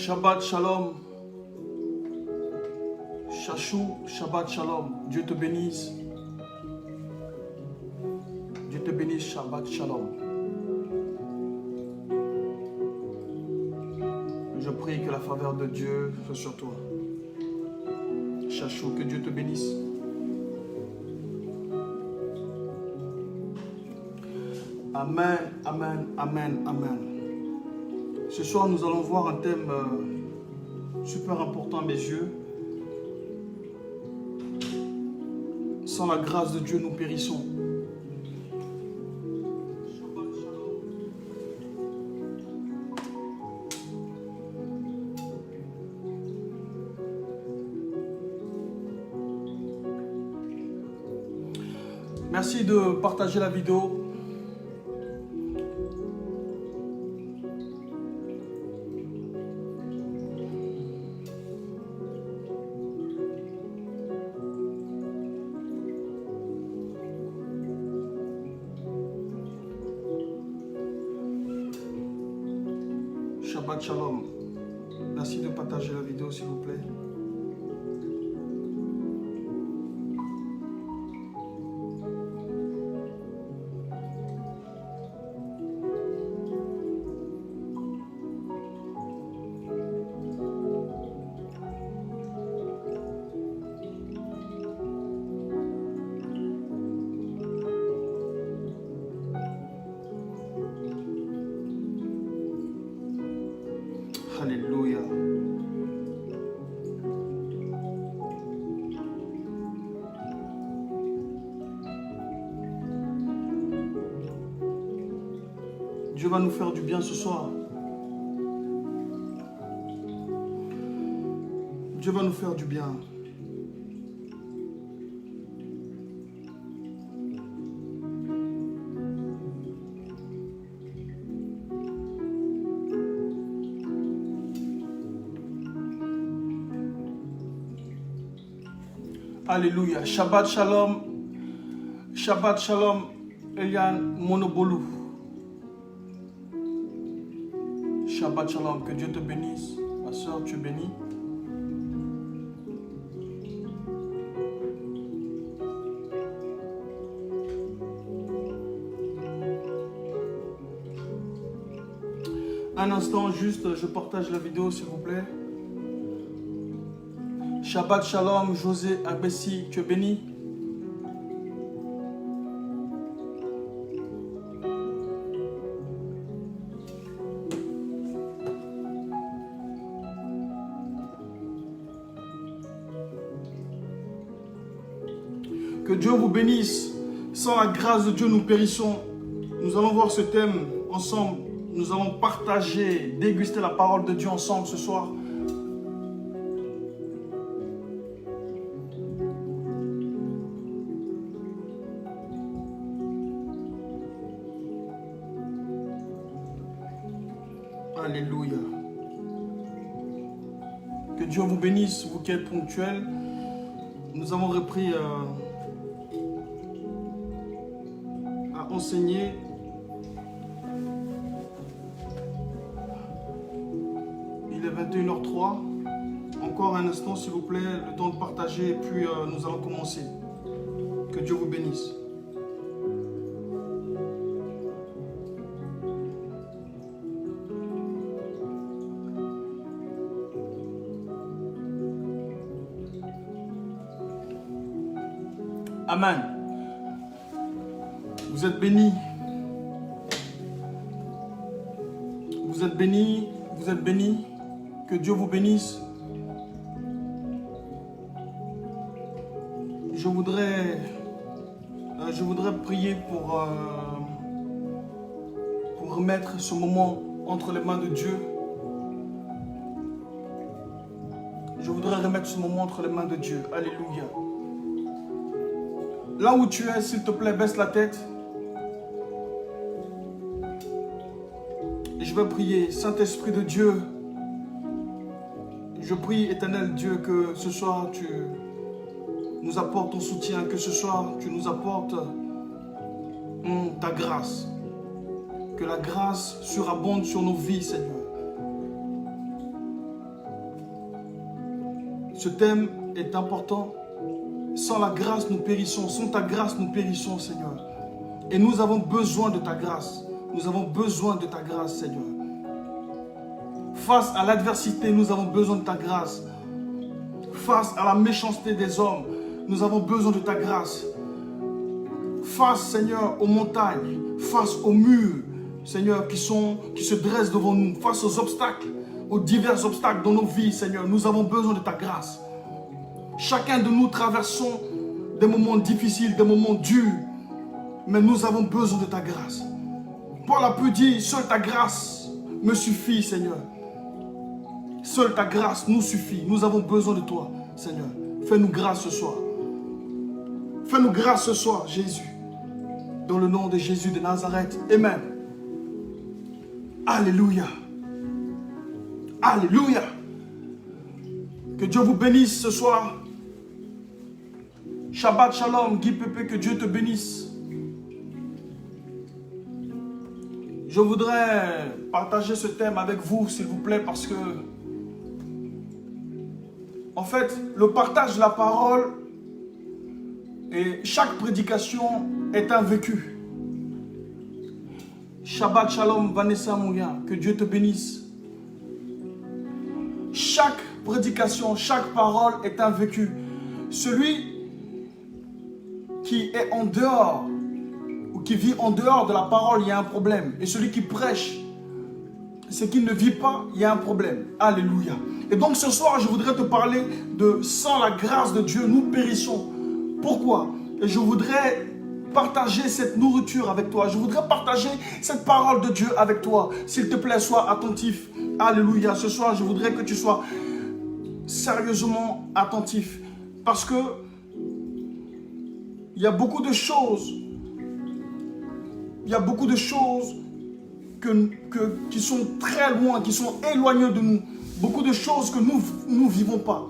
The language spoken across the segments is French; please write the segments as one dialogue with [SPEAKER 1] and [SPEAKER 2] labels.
[SPEAKER 1] Shabbat Shalom. Chachou, Shabbat Shalom. Dieu te bénisse. Dieu te bénisse, Shabbat Shalom. Je prie que la faveur de Dieu soit sur toi. Chachou, que Dieu te bénisse. Amen, amen, amen, amen. Ce soir, nous allons voir un thème super important à mes yeux. Sans la grâce de Dieu, nous périssons. Merci de partager la vidéo. Shabbat Shalom. Merci de partager la vidéo, s'il vous plaît. Alléluia. Dieu va nous faire du bien ce soir. Dieu va nous faire du bien. Alléluia. Shabbat Shalom. Shabbat Shalom. Eliane Monobolou. Shabbat Shalom. Que Dieu te bénisse. Ma soeur, tu es bénie. Un instant, juste, je partage la vidéo, s'il vous plaît. Shabbat Shalom, José Abessi, tu es béni. Que Dieu vous bénisse. Sans la grâce de Dieu, nous périssons. Nous allons voir ce thème ensemble. Nous allons partager, déguster la parole de Dieu ensemble ce soir. Alléluia. Que Dieu vous bénisse, vous qui êtes ponctuels. Nous avons repris à enseigner. Il est 21h03. Encore un instant, s'il vous plaît, le temps de partager et puis nous allons commencer. Que Dieu vous bénisse. Amen. Vous êtes bénis. Vous êtes bénis. Vous êtes bénis. Que Dieu vous bénisse. Je voudrais prier pour remettre ce moment entre les mains de Dieu. Je voudrais remettre ce moment entre les mains de Dieu. Alléluia. Là où tu es, s'il te plaît, baisse la tête. Et je vais prier. Saint-Esprit de Dieu, je prie, éternel Dieu, que ce soir tu nous apportes ton soutien, que ce soir tu nous apportes ta grâce. Que la grâce surabonde sur nos vies, Seigneur. Ce thème est important. Sans la grâce, nous périssons. Sans ta grâce, nous périssons, Seigneur. Et nous avons besoin de ta grâce. Nous avons besoin de ta grâce, Seigneur. Face à l'adversité, nous avons besoin de ta grâce. Face à la méchanceté des hommes, nous avons besoin de ta grâce. Face, Seigneur, aux montagnes, face aux murs, Seigneur, qui se dressent devant nous, face aux obstacles, aux divers obstacles dans nos vies, Seigneur, nous avons besoin de ta grâce. Chacun de nous traversons des moments difficiles, des moments durs, mais nous avons besoin de ta grâce. Paul a pu dire, seule ta grâce me suffit, Seigneur. Seule ta grâce nous suffit. Nous avons besoin de toi, Seigneur. Fais-nous grâce ce soir. Fais-nous grâce ce soir, Jésus. Dans le nom de Jésus de Nazareth. Amen. Alléluia. Alléluia. Que Dieu vous bénisse ce soir. Shabbat Shalom, Guy Pépé, que Dieu te bénisse. Je voudrais partager ce thème avec vous, s'il vous plaît, parce que, en fait, le partage de la parole et chaque prédication est un vécu. Shabbat Shalom, Vanessa Mouya, que Dieu te bénisse. Chaque prédication, chaque parole est un vécu. Celui qui est en dehors ou qui vit en dehors de la parole, il y a un problème. Et celui qui prêche, ce qui ne vit pas, il y a un problème. Alléluia. Et donc ce soir, je voudrais te parler de sans la grâce de Dieu, nous périssons. Pourquoi? Et je voudrais partager cette nourriture avec toi. Je voudrais partager cette parole de Dieu avec toi. S'il te plaît, sois attentif. Alléluia. Ce soir, je voudrais que tu sois sérieusement attentif. Parce que il y a beaucoup de choses. Il y a beaucoup de choses qui sont très loin, qui sont éloignées de nous. Beaucoup de choses que nous ne vivons pas.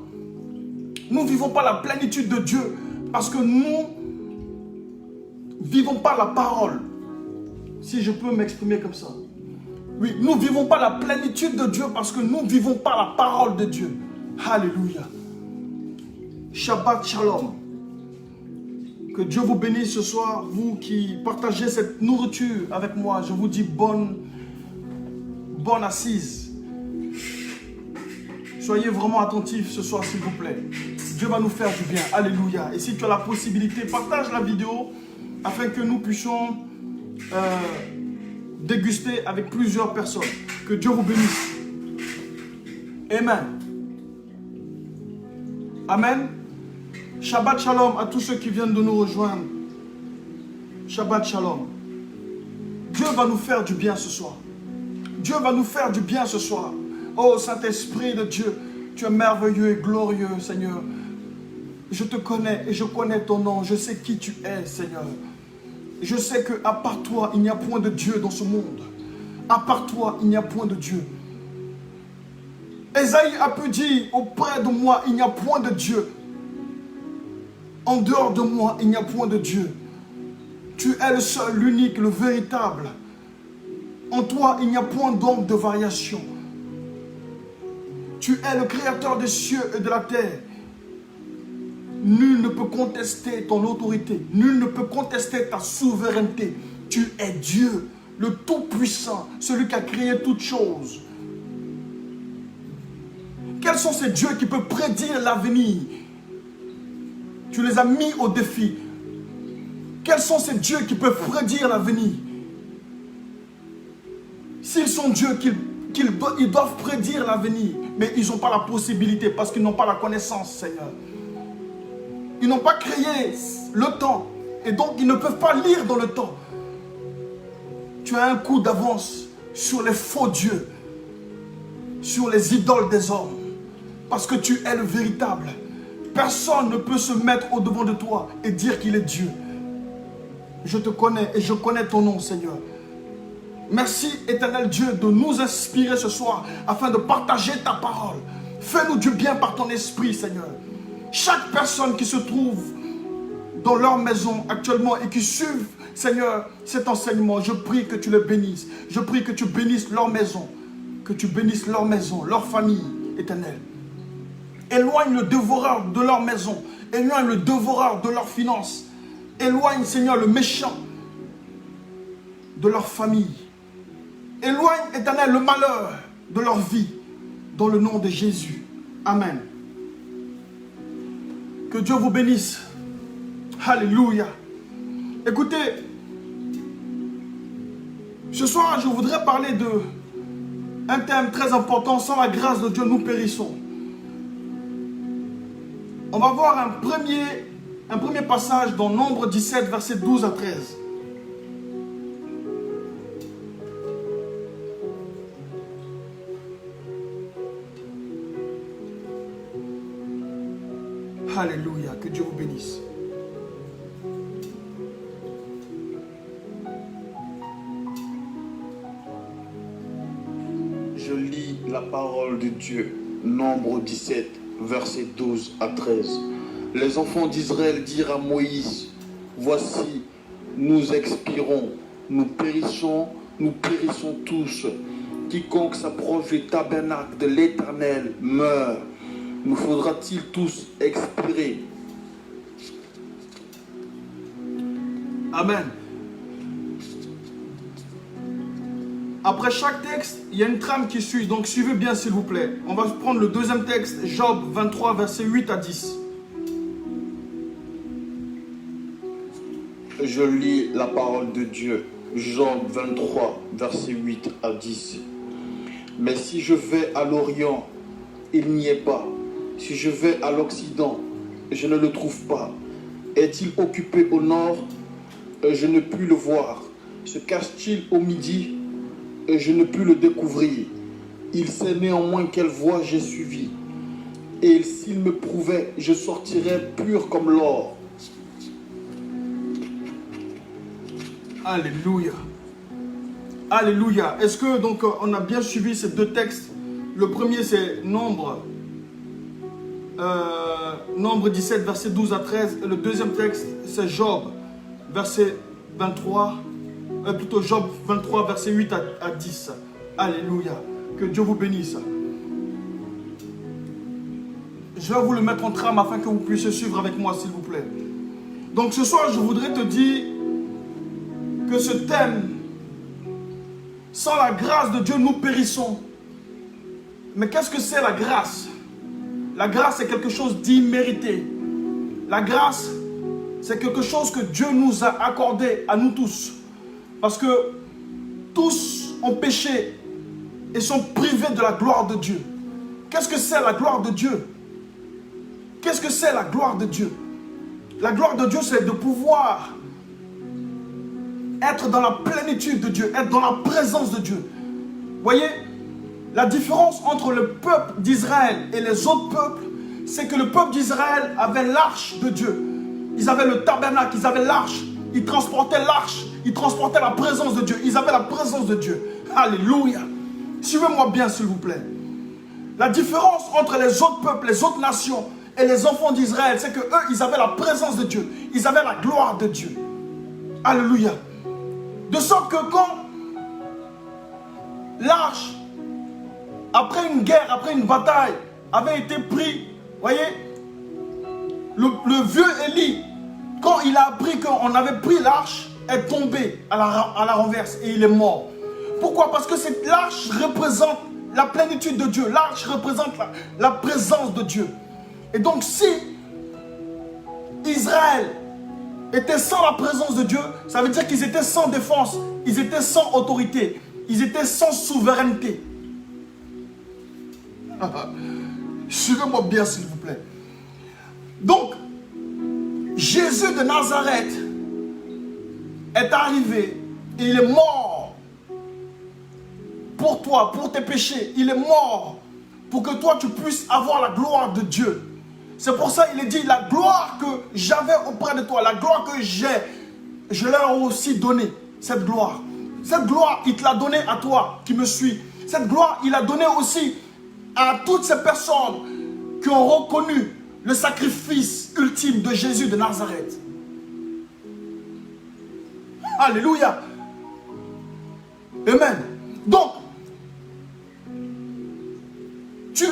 [SPEAKER 1] Nous ne vivons pas la plénitude de Dieu parce que nous ne vivons pas la parole. Si je peux m'exprimer comme ça. Oui, nous ne vivons pas la plénitude de Dieu parce que nous ne vivons pas la parole de Dieu. Alléluia. Shabbat Shalom. Que Dieu vous bénisse ce soir, vous qui partagez cette nourriture avec moi. Je vous dis bonne assise. Soyez vraiment attentifs ce soir, s'il vous plaît. Dieu va nous faire du bien. Alléluia. Et si tu as la possibilité, partage la vidéo afin que nous puissions déguster avec plusieurs personnes. Que Dieu vous bénisse. Amen. Amen. Shabbat Shalom à tous ceux qui viennent de nous rejoindre. Shabbat Shalom. Dieu va nous faire du bien ce soir. Dieu va nous faire du bien ce soir. Oh Saint-Esprit de Dieu, tu es merveilleux et glorieux, Seigneur. Je te connais et je connais ton nom. Je sais qui tu es, Seigneur. Je sais qu'à part toi, il n'y a point de Dieu dans ce monde. À part toi, il n'y a point de Dieu. Ésaïe a pu dire, auprès de moi, il n'y a point de Dieu. En dehors de moi, il n'y a point de Dieu. Tu es le seul, l'unique, le véritable. En toi, il n'y a point d'ombre de variation. Tu es le créateur des cieux et de la terre. Nul ne peut contester ton autorité. Nul ne peut contester ta souveraineté. Tu es Dieu, le Tout-Puissant, celui qui a créé toutes choses. Quels sont ces dieux qui peuvent prédire l'avenir? Tu les as mis au défi. Quels sont ces dieux qui peuvent prédire l'avenir? S'ils sont dieux, ils doivent prédire l'avenir, mais ils n'ont pas la possibilité parce qu'ils n'ont pas la connaissance, Seigneur. Ils n'ont pas créé le temps et donc ils ne peuvent pas lire dans le temps. Tu as un coup d'avance sur les faux dieux, sur les idoles des hommes, parce que tu es le véritable. Personne ne peut se mettre au-devant de toi et dire qu'il est Dieu. Je te connais et je connais ton nom, Seigneur. Merci, éternel Dieu, de nous inspirer ce soir afin de partager ta parole. Fais-nous du bien par ton esprit, Seigneur. Chaque personne qui se trouve dans leur maison actuellement et qui suivent, Seigneur, cet enseignement, je prie que tu les bénisses. Je prie que tu bénisses leur maison. Que tu bénisses leur maison, leur famille, éternel. Éloigne le dévoreur de leur maison. Éloigne le dévoreur de leurs finances. Éloigne, Seigneur, le méchant de leur famille. Éloigne, Éternel, le malheur de leur vie. Dans le nom de Jésus. Amen. Que Dieu vous bénisse. Alléluia. Écoutez, ce soir, je voudrais parler d'un thème très important. Sans la grâce de Dieu, nous périssons. On va voir un premier passage dans Nombre 17, versets 12 à 13. Alléluia, que Dieu vous bénisse.
[SPEAKER 2] Je lis la parole de Dieu, Nombre 17, versets 12 à 13. Les enfants d'Israël dirent à Moïse, voici, nous expirons, nous périssons tous. Quiconque s'approche du tabernacle de l'Éternel meurt. Nous faudra-t-il tous expirer?
[SPEAKER 1] Amen. Après chaque texte, il y a une trame qui suit. Donc suivez bien s'il vous plaît. On va prendre le deuxième texte, Job 23, versets 8 à 10.
[SPEAKER 2] Je lis la parole de Dieu. Job 23, versets 8 à 10. Mais si je vais à l'Orient, il n'y est pas. Si je vais à l'Occident, je ne le trouve pas. Est-il occupé au nord? Je ne puis le voir. Se cache-t-il au midi? Je ne puis le découvrir. Il sait néanmoins quelle voie j'ai suivie. Et s'il me prouvait, je sortirais pur comme l'or.
[SPEAKER 1] Alléluia. Alléluia. Est-ce que donc on a bien suivi ces deux textes? Le premier c'est Nombre 17, verset 12 à 13. Et le deuxième texte c'est Job, verset 23. Plutôt Job 23, verset 8 à 10. Alléluia. Que Dieu vous bénisse. Je vais vous le mettre en trame afin que vous puissiez suivre avec moi, s'il vous plaît. Donc ce soir, je voudrais te dire que ce thème, sans la grâce de Dieu, nous périssons. Mais qu'est-ce que c'est la grâce? La grâce, c'est quelque chose d'immérité. La grâce, c'est quelque chose que Dieu nous a accordé à nous tous. Parce que tous ont péché et sont privés de la gloire de Dieu. Qu'est-ce que c'est la gloire de Dieu? Qu'est-ce que c'est la gloire de Dieu? La gloire de Dieu, c'est de pouvoir être dans la plénitude de Dieu, être dans la présence de Dieu. Voyez, la différence entre le peuple d'Israël et les autres peuples, c'est que le peuple d'Israël avait l'arche de Dieu. Ils avaient le tabernacle, ils avaient l'arche, ils transportaient l'arche, ils transportaient la présence de Dieu, ils avaient la présence de Dieu. Alléluia. Suivez-moi bien s'il vous plaît. La différence entre les autres peuples, les autres nations et les enfants d'Israël, c'est que eux, ils avaient la présence de Dieu, ils avaient la gloire de Dieu. Alléluia. De sorte que quand l'arche, après une guerre, après une bataille, avait été pris, voyez, le vieux Élie, quand il a appris qu'on avait pris l'arche, est tombé à la renverse et il est mort. Pourquoi? Parce que cette l'arche représente la plénitude de Dieu. L'arche représente la présence de Dieu. Et donc si Israël était sans la présence de Dieu, ça veut dire qu'ils étaient sans défense, ils étaient sans autorité, ils étaient sans souveraineté. Suivez-moi bien s'il vous plaît. Donc, Jésus de Nazareth est arrivé et il est mort pour toi, pour tes péchés. Il est mort pour que toi tu puisses avoir la gloire de Dieu. C'est pour ça qu'il est dit, la gloire que j'avais auprès de toi, la gloire que j'ai, je leur ai aussi donné cette gloire. Cette gloire, il te l'a donnée à toi qui me suis. Cette gloire, il l'a donnée aussi à toutes ces personnes qui ont reconnu le sacrifice ultime de Jésus de Nazareth. Alléluia. Amen. Donc, tu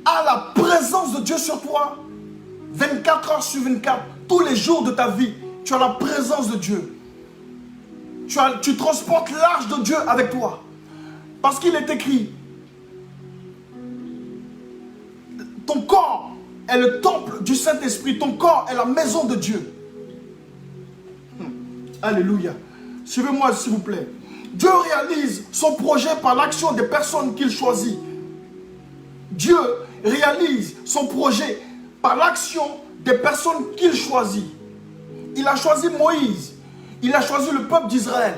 [SPEAKER 1] as la présence présence de Dieu sur toi, 24 heures sur 24, tous les jours de ta vie, tu as la présence de Dieu. Tu transportes l'arche de Dieu avec toi. Parce qu'il est écrit, ton corps est le temple du Saint-Esprit, ton corps est la maison de Dieu. Alléluia. Suivez-moi s'il vous plaît. Dieu réalise son projet par l'action des personnes qu'il choisit. Dieu réalise son projet par l'action des personnes qu'il choisit. Il a choisi Moïse. Il a choisi le peuple d'Israël.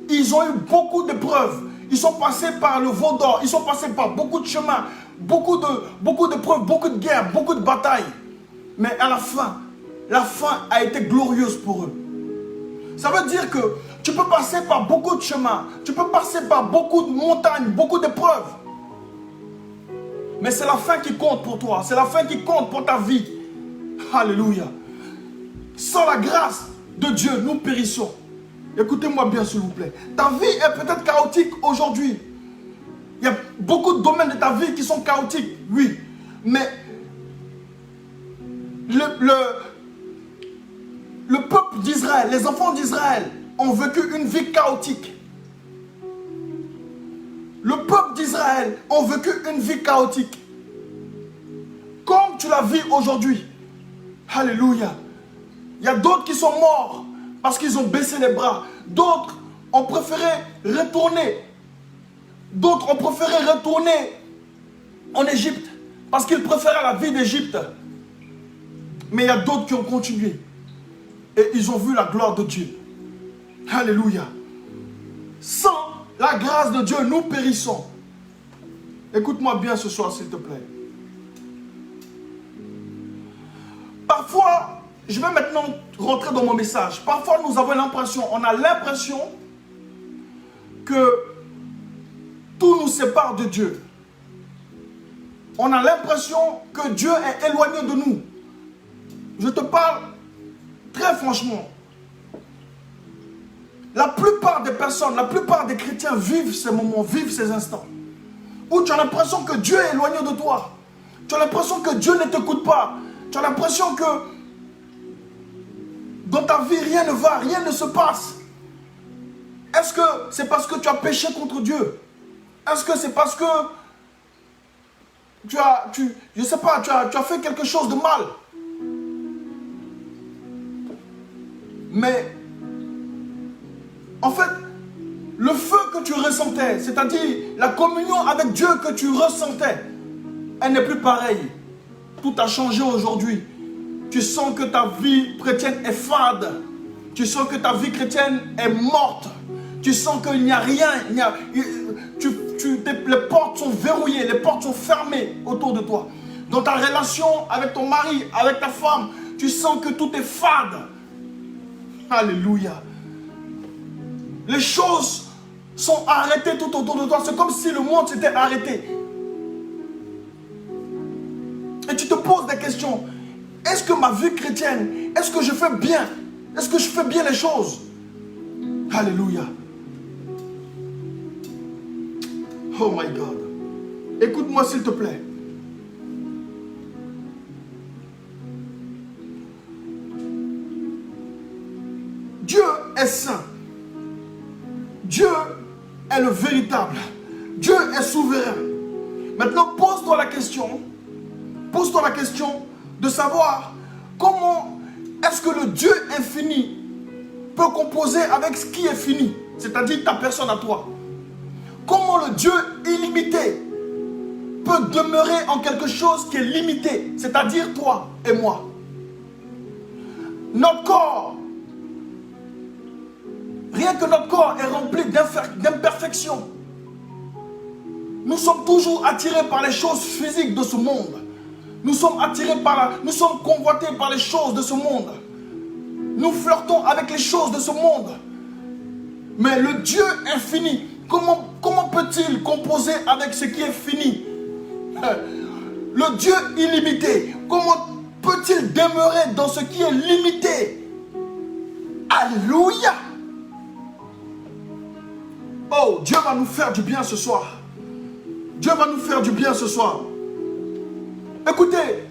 [SPEAKER 1] Ils ont eu beaucoup d'épreuves. Ils sont passés par le veau d'or. Ils sont passés par beaucoup de chemins, beaucoup d'épreuves, beaucoup de guerres, beaucoup de batailles. Mais à la fin a été glorieuse pour eux. Ça veut dire que tu peux passer par beaucoup de chemins. Tu peux passer par beaucoup de montagnes, beaucoup d'épreuves. Mais c'est la fin qui compte pour toi. C'est la fin qui compte pour ta vie. Alléluia. Sans la grâce de Dieu, nous périssons. Écoutez-moi bien s'il vous plaît. Ta vie est peut-être chaotique aujourd'hui. Il y a beaucoup de domaines de ta vie qui sont chaotiques, oui. Mais le peuple d'Israël, les enfants d'Israël ont vécu une vie chaotique. Le peuple d'Israël a vécu une vie chaotique. Comme tu la vis aujourd'hui. Alléluia. Il y a d'autres qui sont morts parce qu'ils ont baissé les bras. D'autres ont préféré retourner. D'autres ont préféré retourner en Égypte parce qu'ils préféraient la vie d'Égypte. Mais il y a d'autres qui ont continué. Et ils ont vu la gloire de Dieu. Alléluia. Sans la grâce de Dieu, nous périssons. Écoute-moi bien ce soir, s'il te plaît. Parfois, je vais maintenant rentrer dans mon message. Parfois, nous avons l'impression, on a l'impression que tout nous sépare de Dieu. On a l'impression que Dieu est éloigné de nous. Je te parle très franchement. La plupart des personnes, la plupart des chrétiens vivent ces moments, vivent ces instants où tu as l'impression que Dieu est éloigné de toi. Tu as l'impression que Dieu ne t'écoute pas. Tu as l'impression que dans ta vie, rien ne va, rien ne se passe. Est-ce que c'est parce que tu as péché contre Dieu? Est-ce que c'est parce que tu as fait quelque chose de mal? Mais en fait, le feu que tu ressentais, c'est-à-dire la communion avec Dieu que tu ressentais, elle n'est plus pareille. Tout a changé aujourd'hui. Tu sens que ta vie chrétienne est fade. Tu sens que ta vie chrétienne est morte. Tu sens qu'il n'y a rien. Les portes sont verrouillées, les portes sont fermées autour de toi. Dans ta relation avec ton mari, avec ta femme, tu sens que tout est fade. Alléluia. Les choses sont arrêtées tout autour de toi. C'est comme si le monde s'était arrêté. Et tu te poses des questions. Est-ce que ma vie chrétienne, est-ce que je fais bien? Est-ce que je fais bien les choses? Alléluia. Oh my God. Écoute-moi s'il te plaît. Dieu est saint. Dieu est le véritable. Dieu est souverain. Maintenant, pose-toi la question de savoir comment est-ce que le Dieu infini peut composer avec ce qui est fini, c'est-à-dire ta personne à toi. Comment le Dieu illimité peut demeurer en quelque chose qui est limité, c'est-à-dire toi et moi. Notre corps, rien que notre corps est rempli d'imperfections. Nous sommes toujours attirés par les choses physiques de ce monde. Nous sommes nous sommes convoités par les choses de ce monde. Nous flirtons avec les choses de ce monde. Mais le Dieu infini, comment peut-il composer avec ce qui est fini? Le Dieu illimité, comment peut-il demeurer dans ce qui est limité? Alléluia! Oh, Dieu va nous faire du bien ce soir. Dieu va nous faire du bien ce soir. Écoutez,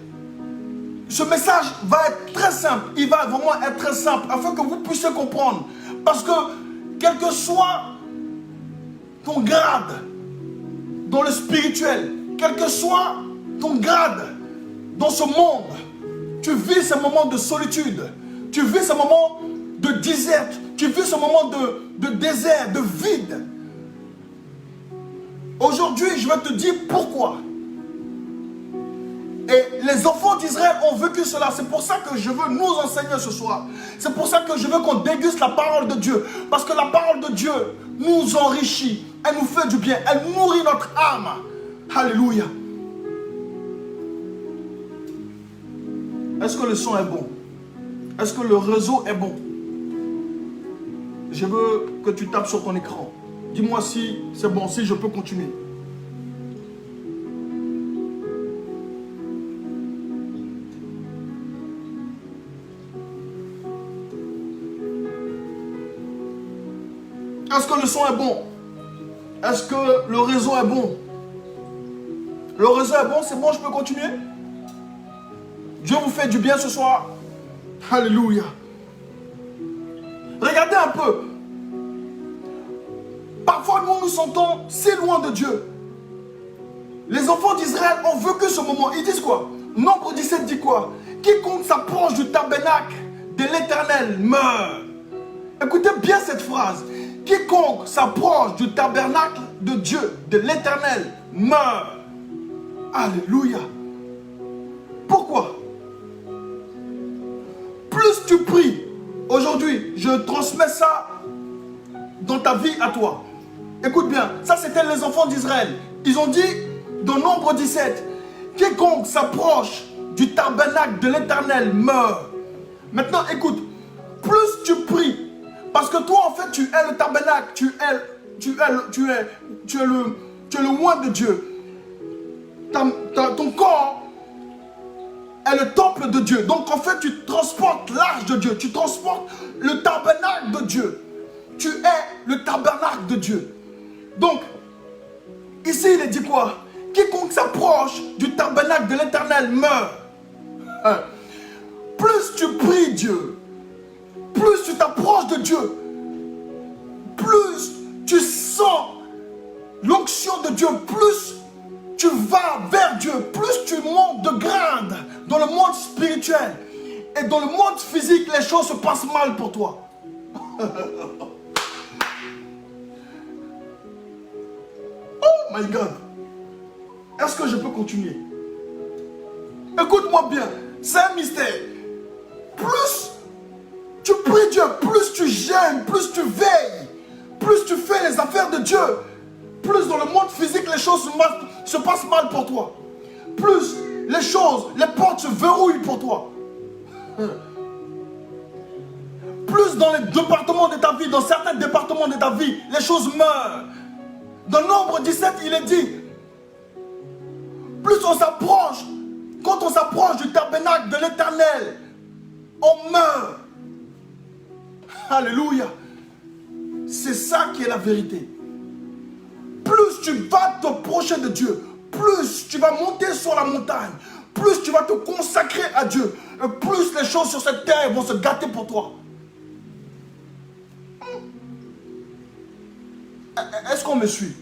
[SPEAKER 1] ce message va être très simple. Il va vraiment être très simple afin que vous puissiez comprendre. Parce que, quel que soit ton grade dans le spirituel, quel que soit ton grade dans ce monde, tu vis ce moment de solitude, tu vis ce moment de désert, tu vis ce moment de désert, de vide. Aujourd'hui, je vais te dire pourquoi. Et les enfants d'Israël ont vécu cela. C'est pour ça que je veux nous enseigner ce soir. C'est pour ça que je veux qu'on déguste la parole de Dieu. Parce que la parole de Dieu nous enrichit. Elle nous fait du bien. Elle nourrit notre âme. Alléluia. Est-ce que le son est bon? Est-ce que le réseau est bon? Je veux que tu tapes sur ton écran. Dis-moi si c'est bon, si je peux continuer. Est-ce que le son est bon? Est-ce que le réseau est bon? Le réseau est bon, c'est bon, je peux continuer? Dieu vous fait du bien ce soir. Alléluia. Regardez un peu. Parfois, nous nous sentons si loin de Dieu. Les enfants d'Israël ont vécu ce moment. Ils disent quoi? Nombre 17 dit quoi? Quiconque s'approche du tabernacle de l'Éternel meurt. Écoutez bien cette phrase. Quiconque s'approche du tabernacle de Dieu, de l'Éternel, meurt. Alléluia. Pourquoi? Plus tu pries, aujourd'hui, je transmets ça dans ta vie à toi. Écoute bien, ça c'était les enfants d'Israël. Ils ont dit, dans Nombre 17, quiconque s'approche du tabernacle de l'Éternel meurt. Maintenant, écoute, plus tu pries, parce que toi, en fait, tu es le tabernacle, tu es le loin de Dieu. Ton corps est le temple de Dieu. Donc, en fait, tu transportes l'arche de Dieu, tu transportes le tabernacle de Dieu. Tu es le tabernacle de Dieu. Donc, ici, il est dit quoi? Quiconque s'approche du tabernacle de l'Éternel meurt. Plus tu pries Dieu, plus tu t'approches de Dieu, plus tu sens l'onction de Dieu, plus tu vas vers Dieu, plus tu montes de grade dans le monde spirituel. Et dans le monde physique, les choses se passent mal pour toi. Oh my God. Est-ce que je peux continuer? Écoute-moi bien, c'est un mystère. Plus tu pries Dieu, plus tu gênes, plus tu veilles, plus tu fais les affaires de Dieu, plus dans le monde physique les choses se passent mal pour toi. Plus les choses, les portes se verrouillent pour toi. Plus dans les départements de ta vie, dans certains départements de ta vie, les choses meurent. Dans Nombre 17, il est dit, plus on s'approche, quand on s'approche du tabernacle de l'Éternel, on meurt. Alléluia. C'est ça qui est la vérité. Plus tu vas t'approcher de Dieu, plus tu vas monter sur la montagne, plus tu vas te consacrer à Dieu, et plus les choses sur cette terre vont se gâter pour toi. Est-ce qu'on me suit?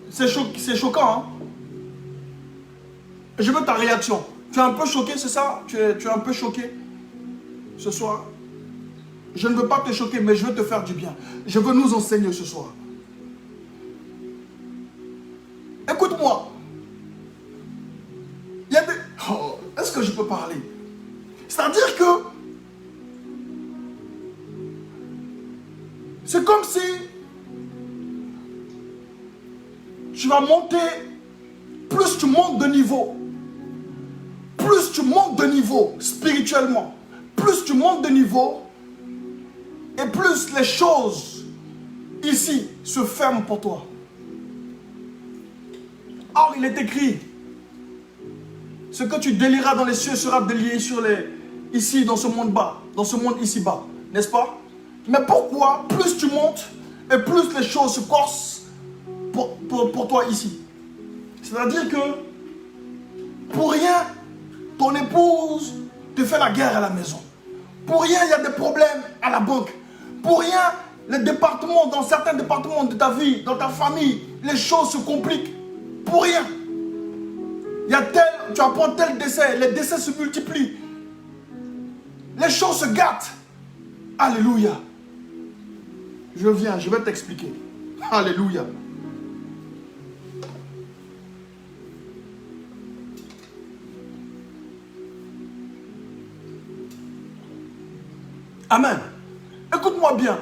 [SPEAKER 1] C'est choquant, hein? Je veux ta réaction. Tu es un peu choqué, c'est ça? Tu es un peu choqué ce soir? Je ne veux pas te choquer, mais je veux te faire du bien. Je veux nous enseigner ce soir. Écoute-moi. Il y a des... Oh, est-ce que je peux parler? C'est-à-dire que c'est comme si tu vas monter, plus tu montes de niveau, plus tu montes de niveau spirituellement, plus tu montes de niveau, et plus les choses ici se ferment pour toi. Or, il est écrit, ce que tu délieras dans les cieux sera délié ici, dans ce monde bas, dans ce monde ici-bas, n'est-ce pas? Mais pourquoi plus tu montes et plus les choses se corsent pour toi ici? C'est-à-dire que Pour rien, ton épouse te fait la guerre à la maison. Pour rien, il y a des problèmes à la banque. Pour rien, les départements, dans certains départements de ta vie, dans ta famille, les choses se compliquent. Pour rien. Il y a tu apprends tel décès, les décès se multiplient. Les choses se gâtent. Alléluia. Je viens, je vais t'expliquer. Alléluia. Amen. Écoute-moi bien.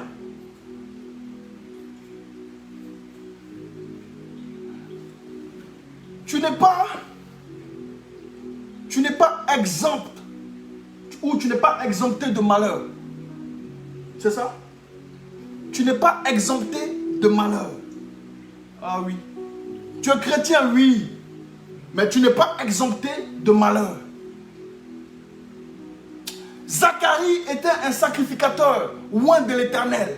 [SPEAKER 1] Tu n'es pas exempt ou tu n'es pas exempté de malheur. C'est ça? Tu n'es pas exempté de malheur. Ah oui. Tu es chrétien, oui. Mais tu n'es pas exempté de malheur. Zacharie était un sacrificateur loin de l'Éternel.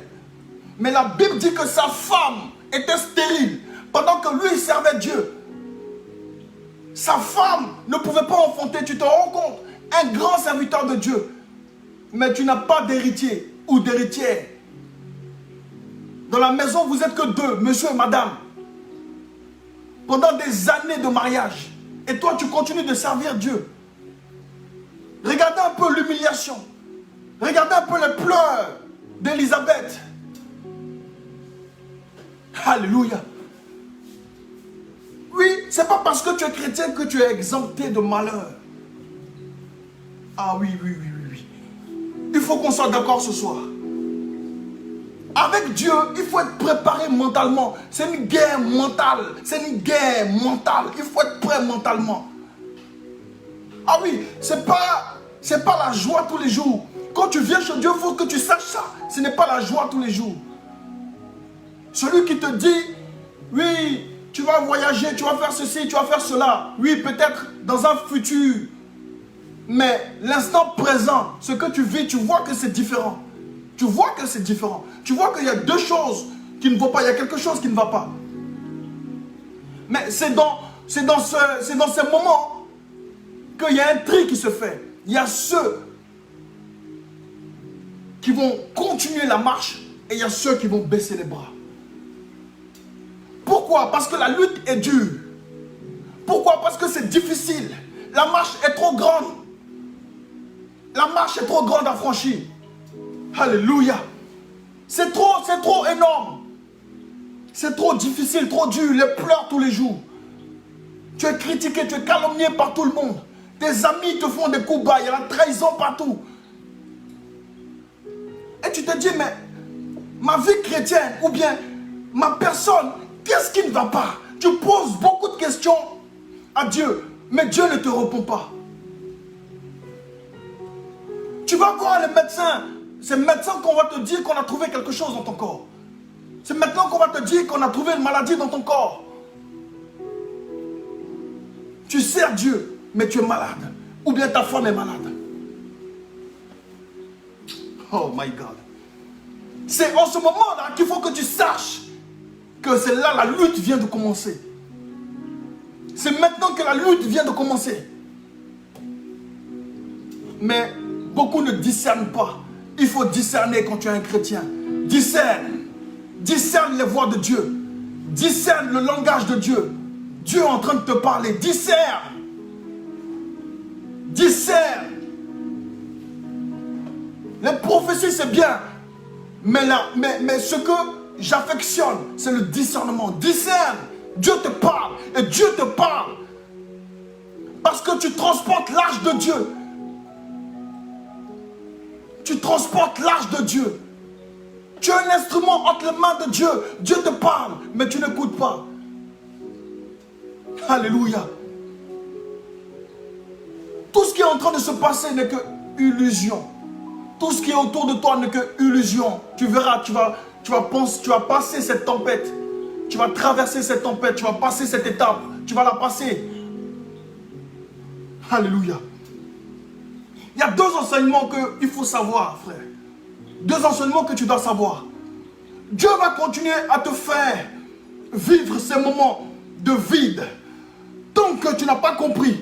[SPEAKER 1] Mais la Bible dit que sa femme était stérile pendant que lui servait Dieu. Sa femme ne pouvait pas enfanter, tu te rends compte? Un grand serviteur de Dieu. Mais tu n'as pas d'héritier ou d'héritière. Dans la maison, vous n'êtes que deux, monsieur et madame. Pendant des années de mariage. Et toi, tu continues de servir Dieu. Regardez un peu l'humiliation. Regardez un peu les pleurs d'Élisabeth. Alléluia. Oui, c'est pas parce que tu es chrétien que tu es exempté de malheur. Ah oui. Il faut qu'on soit d'accord ce soir. Avec Dieu, il faut être préparé mentalement. C'est une guerre mentale. Il faut être prêt mentalement. Ah oui, c'est pas la joie tous les jours. Quand tu viens chez Dieu, il faut que tu saches ça. Ce n'est pas la joie tous les jours. Celui qui te dit, oui, tu vas voyager, tu vas faire ceci, tu vas faire cela. Oui, peut-être dans un futur. Mais l'instant présent, ce que tu vis, tu vois que c'est différent. Tu vois que c'est différent. Tu vois qu'il y a deux choses qui ne vont pas. Il y a quelque chose qui ne va pas. Mais c'est dans ces moments qu'il y a un tri qui se fait. Il y a ceux qui vont continuer la marche et il y a ceux qui vont baisser les bras. Pourquoi? Parce que la lutte est dure. Pourquoi? Parce que c'est difficile. La marche est trop grande. La marche est trop grande à franchir. Alléluia. C'est trop énorme. C'est trop difficile, trop dur. Les pleurs tous les jours. Tu es critiqué, tu es calomnié par tout le monde. Tes amis te font des coups bas. Il y a la trahison partout. Et tu te dis, mais ma vie chrétienne ou bien ma personne, qu'est-ce qui ne va pas? Tu poses beaucoup de questions à Dieu, mais Dieu ne te répond pas. Tu vas voir les médecins. C'est maintenant qu'on va te dire qu'on a trouvé quelque chose dans ton corps. C'est maintenant qu'on va te dire qu'on a trouvé une maladie dans ton corps. Tu sers Dieu, mais tu es malade. Ou bien ta femme est malade. Oh my God. C'est en ce moment-là qu'il faut que tu saches que c'est là la lutte vient de commencer. C'est maintenant que la lutte vient de commencer. Mais beaucoup ne discernent pas. Il faut discerner quand tu es un chrétien. Discerne. Discerne les voix de Dieu. Discerne le langage de Dieu. Dieu est en train de te parler. Discerne. Discerne. Les prophéties, c'est bien. Mais ce que j'affectionne, c'est le discernement. Discerne. Dieu te parle. Et Dieu te parle. Parce que tu transportes l'arche de Dieu. Tu transportes l'arche de Dieu. Tu es un instrument entre les mains de Dieu. Dieu te parle, mais tu n'écoutes pas. Alléluia. Tout ce qui est en train de se passer n'est que illusion. Tout ce qui est autour de toi n'est que illusion. Tu verras, tu vas passer cette tempête. Tu vas traverser cette tempête. Tu vas passer cette étape. Tu vas la passer. Alléluia. Il y a deux enseignements qu'il faut savoir, frère. Deux enseignements que tu dois savoir. Dieu va continuer à te faire vivre ces moments de vide. Tant que tu n'as pas compris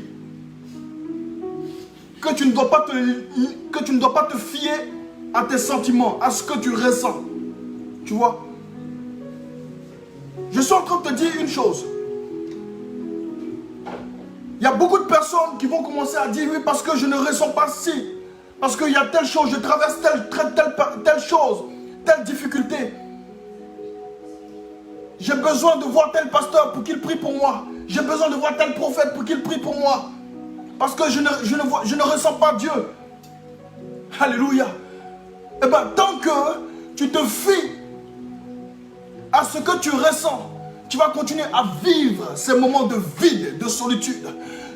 [SPEAKER 1] que tu ne dois pas te fier à tes sentiments, à ce que tu ressens. Tu vois? Je suis en train de te dire une chose. Il y a beaucoup de personnes qui vont commencer à dire oui parce que je ne ressens pas ci. Parce qu'il y a telle chose, je traverse telle chose, telle difficulté. J'ai besoin de voir tel pasteur pour qu'il prie pour moi. J'ai besoin de voir tel prophète pour qu'il prie pour moi. Parce que je ne ressens pas Dieu. Alléluia. Eh bien, tant que tu te fies à ce que tu ressens, tu vas continuer à vivre ces moments de vide, de solitude.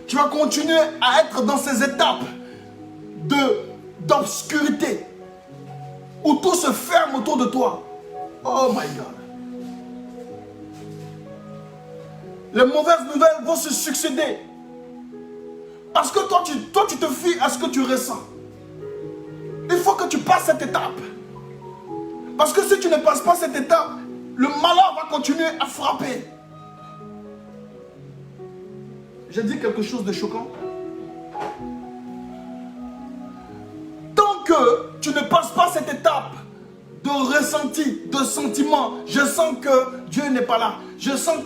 [SPEAKER 1] Tu vas continuer à être dans ces étapes d'obscurité où tout se ferme autour de toi. Oh my God. Les mauvaises nouvelles vont se succéder. Parce que toi, tu te fies à ce que tu ressens. Il faut que tu passes cette étape. Parce que si tu ne passes pas cette étape, le malheur va continuer à frapper. J'ai dit quelque chose de choquant. Tant que tu ne passes pas cette étape de ressenti, de sentiment, je sens que Dieu n'est pas là. Je sens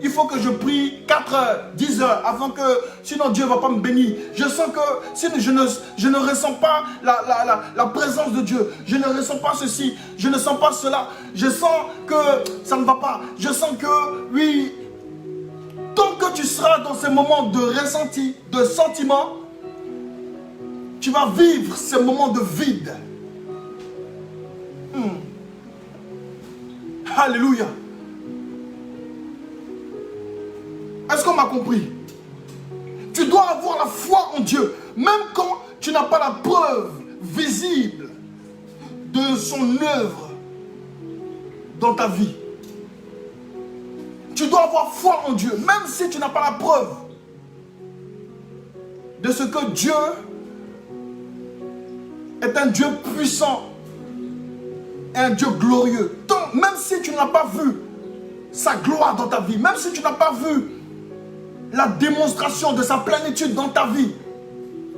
[SPEAKER 1] qu'il faut que je prie 4 heures, 10 heures, avant que, sinon Dieu ne va pas me bénir. Je sens que si je ne ressens pas la présence de Dieu, je ne ressens pas ceci, je ne sens pas cela, je sens que ça ne va pas. Je sens que, oui, tant que tu seras dans ces moments de ressenti, de sentiment, tu vas vivre ces moments de vide. Alléluia. Est-ce qu'on m'a compris? Tu dois avoir la foi en Dieu, même quand tu n'as pas la preuve visible de son œuvre dans ta vie. Tu dois avoir foi en Dieu, même si tu n'as pas la preuve de ce que Dieu est un Dieu puissant, un Dieu glorieux. Donc, même si tu n'as pas vu sa gloire dans ta vie, même si tu n'as pas vu la démonstration de sa plénitude dans ta vie,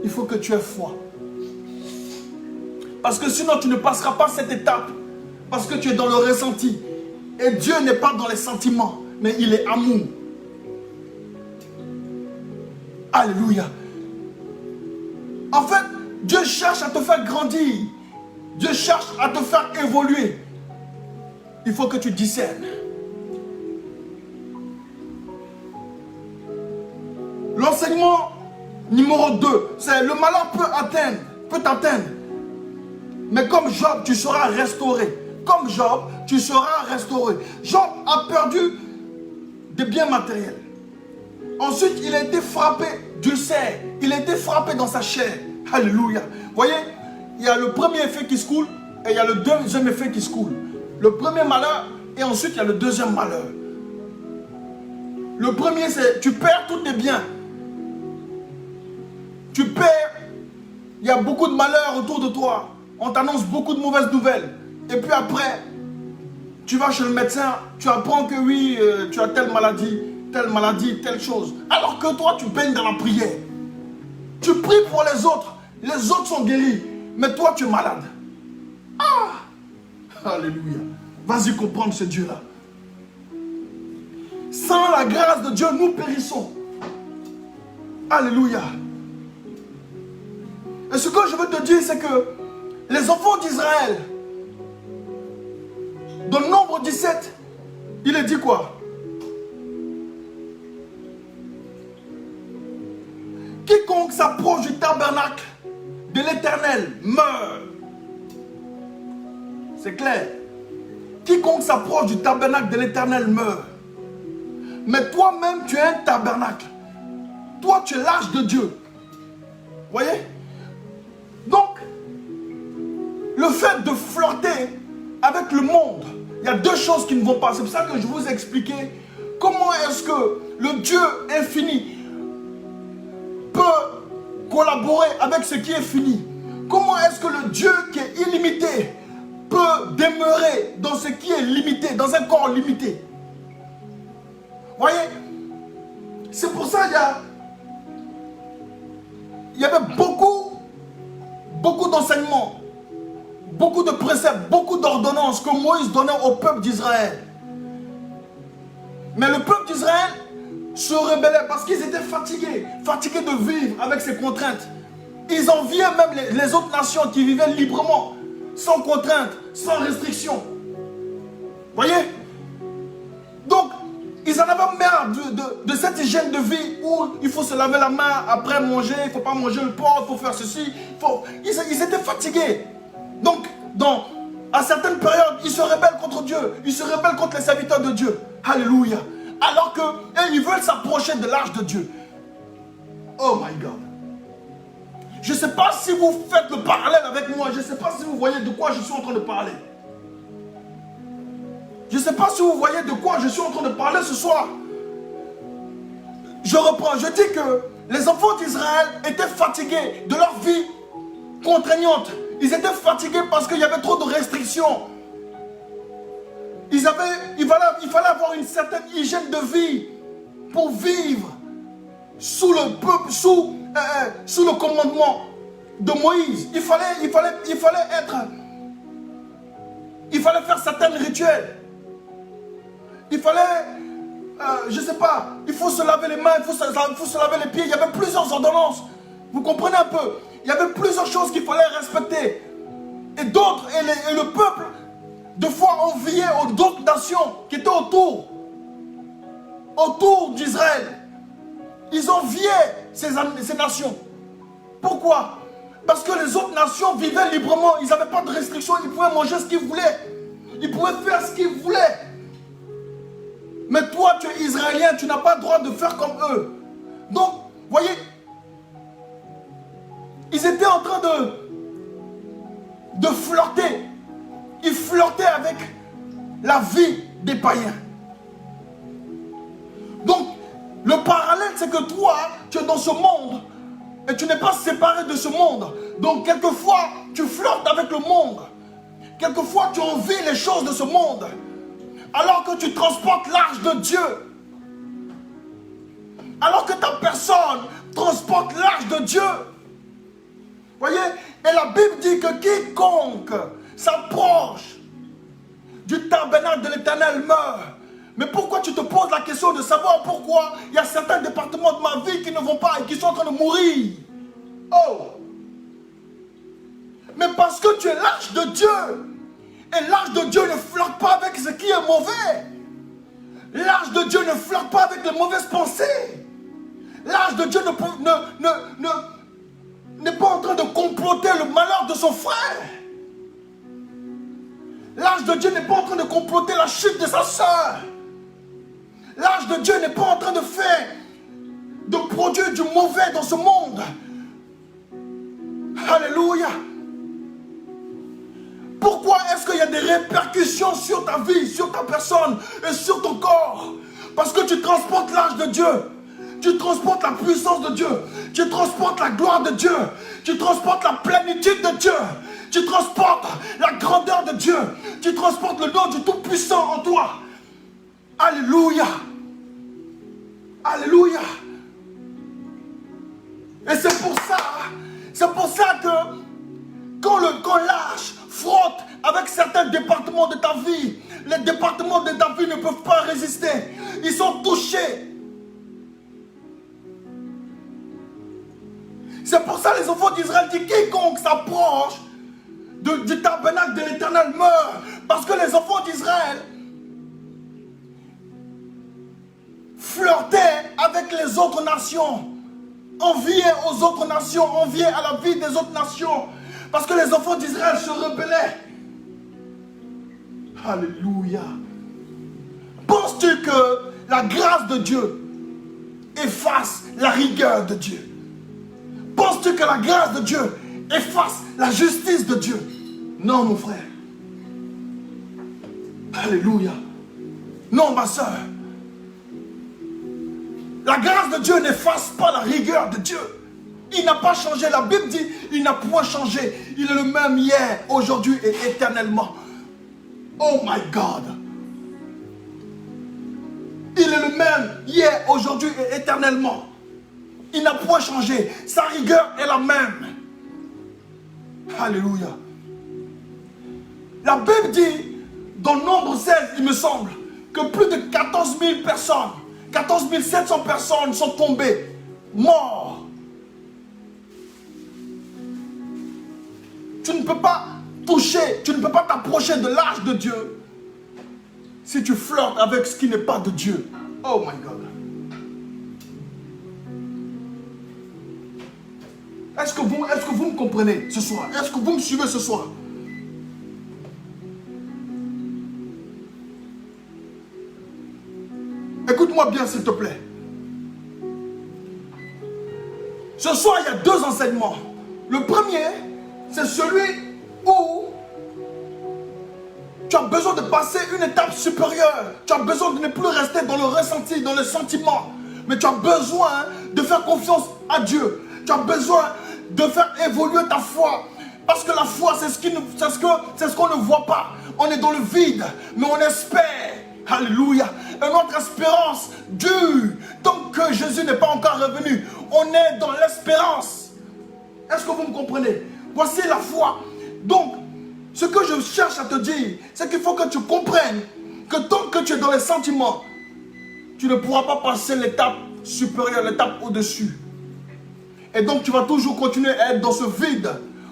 [SPEAKER 1] il faut que tu aies foi. Parce que sinon tu ne passeras pas cette étape. Parce que tu es dans le ressenti. Et Dieu n'est pas dans les sentiments, mais il est amour. Alléluia. En fait, Dieu cherche à te faire grandir. Dieu cherche à te faire évoluer. Il faut que tu discernes. L'enseignement numéro 2, c'est le malheur peut t'atteindre. Mais comme Job, tu seras restauré. Comme Job, tu seras restauré. Job a perdu des biens matériels. Ensuite, il a été frappé d'ulcère. Il a été frappé dans sa chair. Alléluia. Vous voyez, il y a le premier effet qui se coule et il y a le deuxième effet qui se coule. Le premier malheur et ensuite il y a le deuxième malheur. Le premier, c'est tu perds tous tes biens. Tu perds, il y a beaucoup de malheurs autour de toi. On t'annonce beaucoup de mauvaises nouvelles. Et puis après, tu vas chez le médecin, tu apprends que oui, tu as telle maladie, telle chose. Alors que toi, tu baignes dans la prière. Tu pries pour les autres sont guéris. Mais toi, tu es malade. Ah! Alléluia. Vas-y comprendre ce Dieu-là. Sans la grâce de Dieu, nous périssons. Alléluia. Et ce que je veux te dire, c'est que les enfants d'Israël, dans Nombre 17, il est dit quoi? Quiconque s'approche du tabernacle de l'Éternel meurt. C'est clair. Quiconque s'approche du tabernacle de l'Éternel meurt. Mais toi-même, tu es un tabernacle. Toi, tu es l'arche de Dieu. Vous voyez? Donc, le fait de flirter avec le monde, il y a deux choses qui ne vont pas. C'est pour ça que je vous ai expliqué comment est-ce que le Dieu infini peut collaborer avec ce qui est fini. Comment est-ce que le Dieu qui est illimité peut demeurer dans ce qui est limité, dans un corps limité. Voyez, c'est pour ça il y avait beaucoup beaucoup d'enseignements, beaucoup de préceptes, beaucoup d'ordonnances que Moïse donnait au peuple d'Israël. Mais le peuple d'Israël se rébellait parce qu'ils étaient fatigués de vivre avec ces contraintes. Ils enviaient même les autres nations qui vivaient librement, sans contraintes, sans restrictions. Voyez? Donc, ils en avaient marre de cette hygiène de vie où il faut se laver la main après manger, il ne faut pas manger le porc, il faut faire ceci. Ils étaient fatigués. Donc, à certaines périodes, ils se rebellent contre Dieu. Ils se rebellent contre les serviteurs de Dieu. Alléluia. Alors qu'ils veulent s'approcher de l'arche de Dieu. Oh my God. Je ne sais pas si vous faites le parallèle avec moi. Je ne sais pas si vous voyez de quoi je suis en train de parler. Je ne sais pas si vous voyez de quoi je suis en train de parler ce soir. Je reprends. Je dis que les enfants d'Israël étaient fatigués de leur vie contraignante. Ils étaient fatigués parce qu'il y avait trop de restrictions. Il fallait avoir une certaine hygiène de vie pour vivre sous le peuple, sous le commandement de Moïse. Il fallait faire certains rituels. Il fallait, je ne sais pas, il faut se laver les mains, il faut se laver les pieds. Il y avait plusieurs ordonnances. Vous comprenez un peu? Il y avait plusieurs choses qu'il fallait respecter. Et d'autres, et le peuple, de fois enviait d'autres nations qui étaient autour d'Israël. Ils enviaient ces nations. Pourquoi? Parce que les autres nations vivaient librement. Ils n'avaient pas de restrictions. Ils pouvaient manger ce qu'ils voulaient. Ils pouvaient faire ce qu'ils voulaient. Mais toi, tu es Israélien, tu n'as pas le droit de faire comme eux. Donc, voyez, ils étaient en train de flirter. Ils flirtaient avec la vie des païens. Donc, le parallèle, c'est que toi, tu es dans ce monde et tu n'es pas séparé de ce monde. Donc, quelquefois, tu flirtes avec le monde. Quelquefois, tu envies les choses de ce monde. Alors que tu transportes l'arche de Dieu. Alors que ta personne transporte l'arche de Dieu. Voyez? Et la Bible dit que quiconque s'approche du tabernacle de l'Éternel meurt. Mais pourquoi tu te poses la question de savoir pourquoi il y a certains départements de ma vie qui ne vont pas et qui sont en train de mourir? Oh! Mais parce que tu es l'arche de Dieu. Et l'arche de Dieu ne flirte pas avec ce qui est mauvais. L'arche de Dieu ne flirte pas avec les mauvaises pensées. L'arche de Dieu n'est pas en train de comploter le malheur de son frère. L'arche de Dieu n'est pas en train de comploter la chute de sa sœur. L'arche de Dieu n'est pas en train de produire du mauvais dans ce monde. Alléluia. Pourquoi est-ce qu'il y a des répercussions sur ta vie, sur ta personne et sur ton corps? Parce que tu transportes l'arche de Dieu. Tu transportes la puissance de Dieu. Tu transportes la gloire de Dieu. Tu transportes la plénitude de Dieu. Tu transportes la grandeur de Dieu. Tu transportes le nom du Tout-Puissant en toi. Alléluia. Alléluia. Et c'est pour ça que quand l'arche frotte avec certains départements de ta vie, les départements de ta vie ne peuvent pas résister. Ils sont touchés. C'est pour ça que les enfants d'Israël disent quiconque s'approche du tabernacle de l'Éternel meurt. Parce que les enfants d'Israël flirtaient avec les autres nations, enviaient aux autres nations, enviaient à la vie des autres nations. Parce que les enfants d'Israël se rebellaient. Alléluia. Penses-tu que la grâce de Dieu efface la rigueur de Dieu? Penses-tu que la grâce de Dieu efface la justice de Dieu? Non, mon frère. Alléluia. Non, ma soeur. La grâce de Dieu n'efface pas la rigueur de Dieu. Il n'a pas changé. La Bible dit, il n'a point changé. Il est le même hier, aujourd'hui et éternellement. Oh my God. Il est le même hier, aujourd'hui et éternellement. Il n'a point changé. Sa rigueur est la même. Alléluia. La Bible dit, dans Nombre 16, il me semble, que plus de 14 000 personnes, 14 700 personnes sont tombées, mortes. Tu ne peux pas toucher, tu ne peux pas t'approcher de l'arche de Dieu si tu flirtes avec ce qui n'est pas de Dieu. Oh my God. Est-ce que vous me comprenez ce soir? Est-ce que vous me suivez ce soir? Écoute-moi bien s'il te plaît. Ce soir, il y a deux enseignements. Le premier, c'est celui où tu as besoin de passer une étape supérieure. Tu as besoin de ne plus rester dans le ressenti, dans le sentiment. Mais tu as besoin de faire confiance à Dieu. Tu as besoin de faire évoluer ta foi. Parce que la foi, c'est ce qu'on ne voit pas. On est dans le vide, mais on espère. Alléluia. Et notre espérance dure. Tant que Jésus n'est pas encore revenu, on est dans l'espérance. Est-ce que vous me comprenez? Voici la foi. Donc, ce que je cherche à te dire, c'est qu'il faut que tu comprennes que tant que tu es dans les sentiments, tu ne pourras pas passer l'étape supérieure, l'étape au-dessus. Et donc, tu vas toujours continuer à être dans ce vide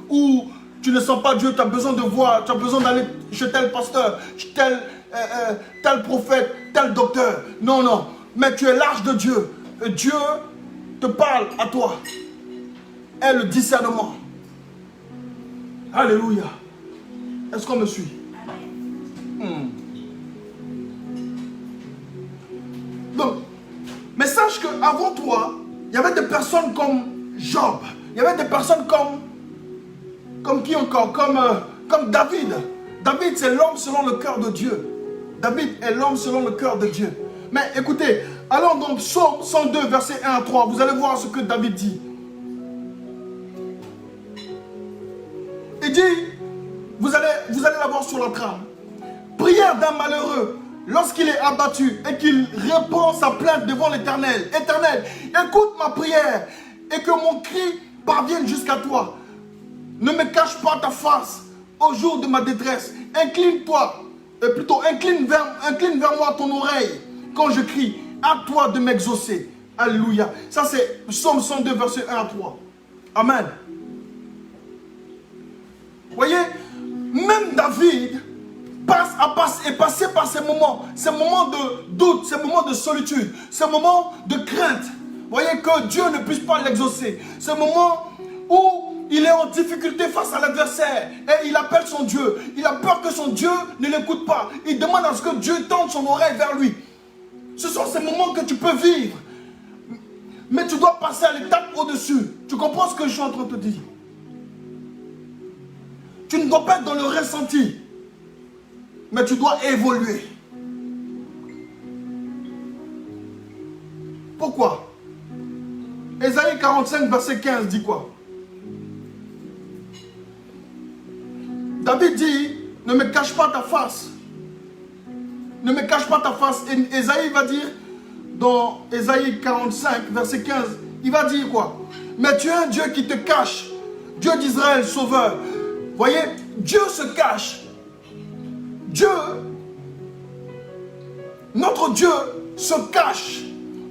[SPEAKER 1] où tu ne sens pas Dieu, tu as besoin de voir, tu as besoin d'aller chez tel pasteur, tel prophète, tel docteur. Non, non. Mais tu es l'arche de Dieu. Et Dieu te parle à toi. Et le discernement. Alléluia. Est-ce qu'on me suit? Donc, mais sache qu'avant toi, il y avait des personnes comme Job. Il y avait des personnes comme qui encore? Comme David. David, c'est l'homme selon le cœur de Dieu. David est l'homme selon le cœur de Dieu. Mais écoutez, allons dans Psaume 102, verset 1 à 3. Vous allez voir ce que David dit. Il dit, vous allez la voir sur la trame. Prière d'un malheureux lorsqu'il est abattu et qu'il répand sa plainte devant l'Éternel. Éternel, écoute ma prière et que mon cri parvienne jusqu'à toi. Ne me cache pas ta face au jour de ma détresse. Incline-toi, incline vers moi ton oreille quand je crie. À toi de m'exaucer. Alléluia. Ça c'est Psaume 102, verset 1 à 3. Amen. Voyez, même David est passé par ces moments de doute, ces moments de solitude, ces moments de crainte. Voyez que Dieu ne puisse pas l'exaucer. Ces moments où il est en difficulté face à l'adversaire et il appelle son Dieu. Il a peur que son Dieu ne l'écoute pas. Il demande à ce que Dieu tende son oreille vers lui. Ce sont ces moments que tu peux vivre. Mais tu dois passer à l'étape au-dessus. Tu comprends ce que je suis en train de te dire? Tu ne dois pas être dans le ressenti. Mais tu dois évoluer. Pourquoi? Ésaïe 45, verset 15 dit quoi? David dit, ne me cache pas ta face. Ne me cache pas ta face. Et Ésaïe va dire, dans Ésaïe 45, verset 15, il va dire quoi? Mais tu es un Dieu qui te cache. Dieu d'Israël, sauveur. Voyez, Dieu se cache. Dieu, notre Dieu se cache.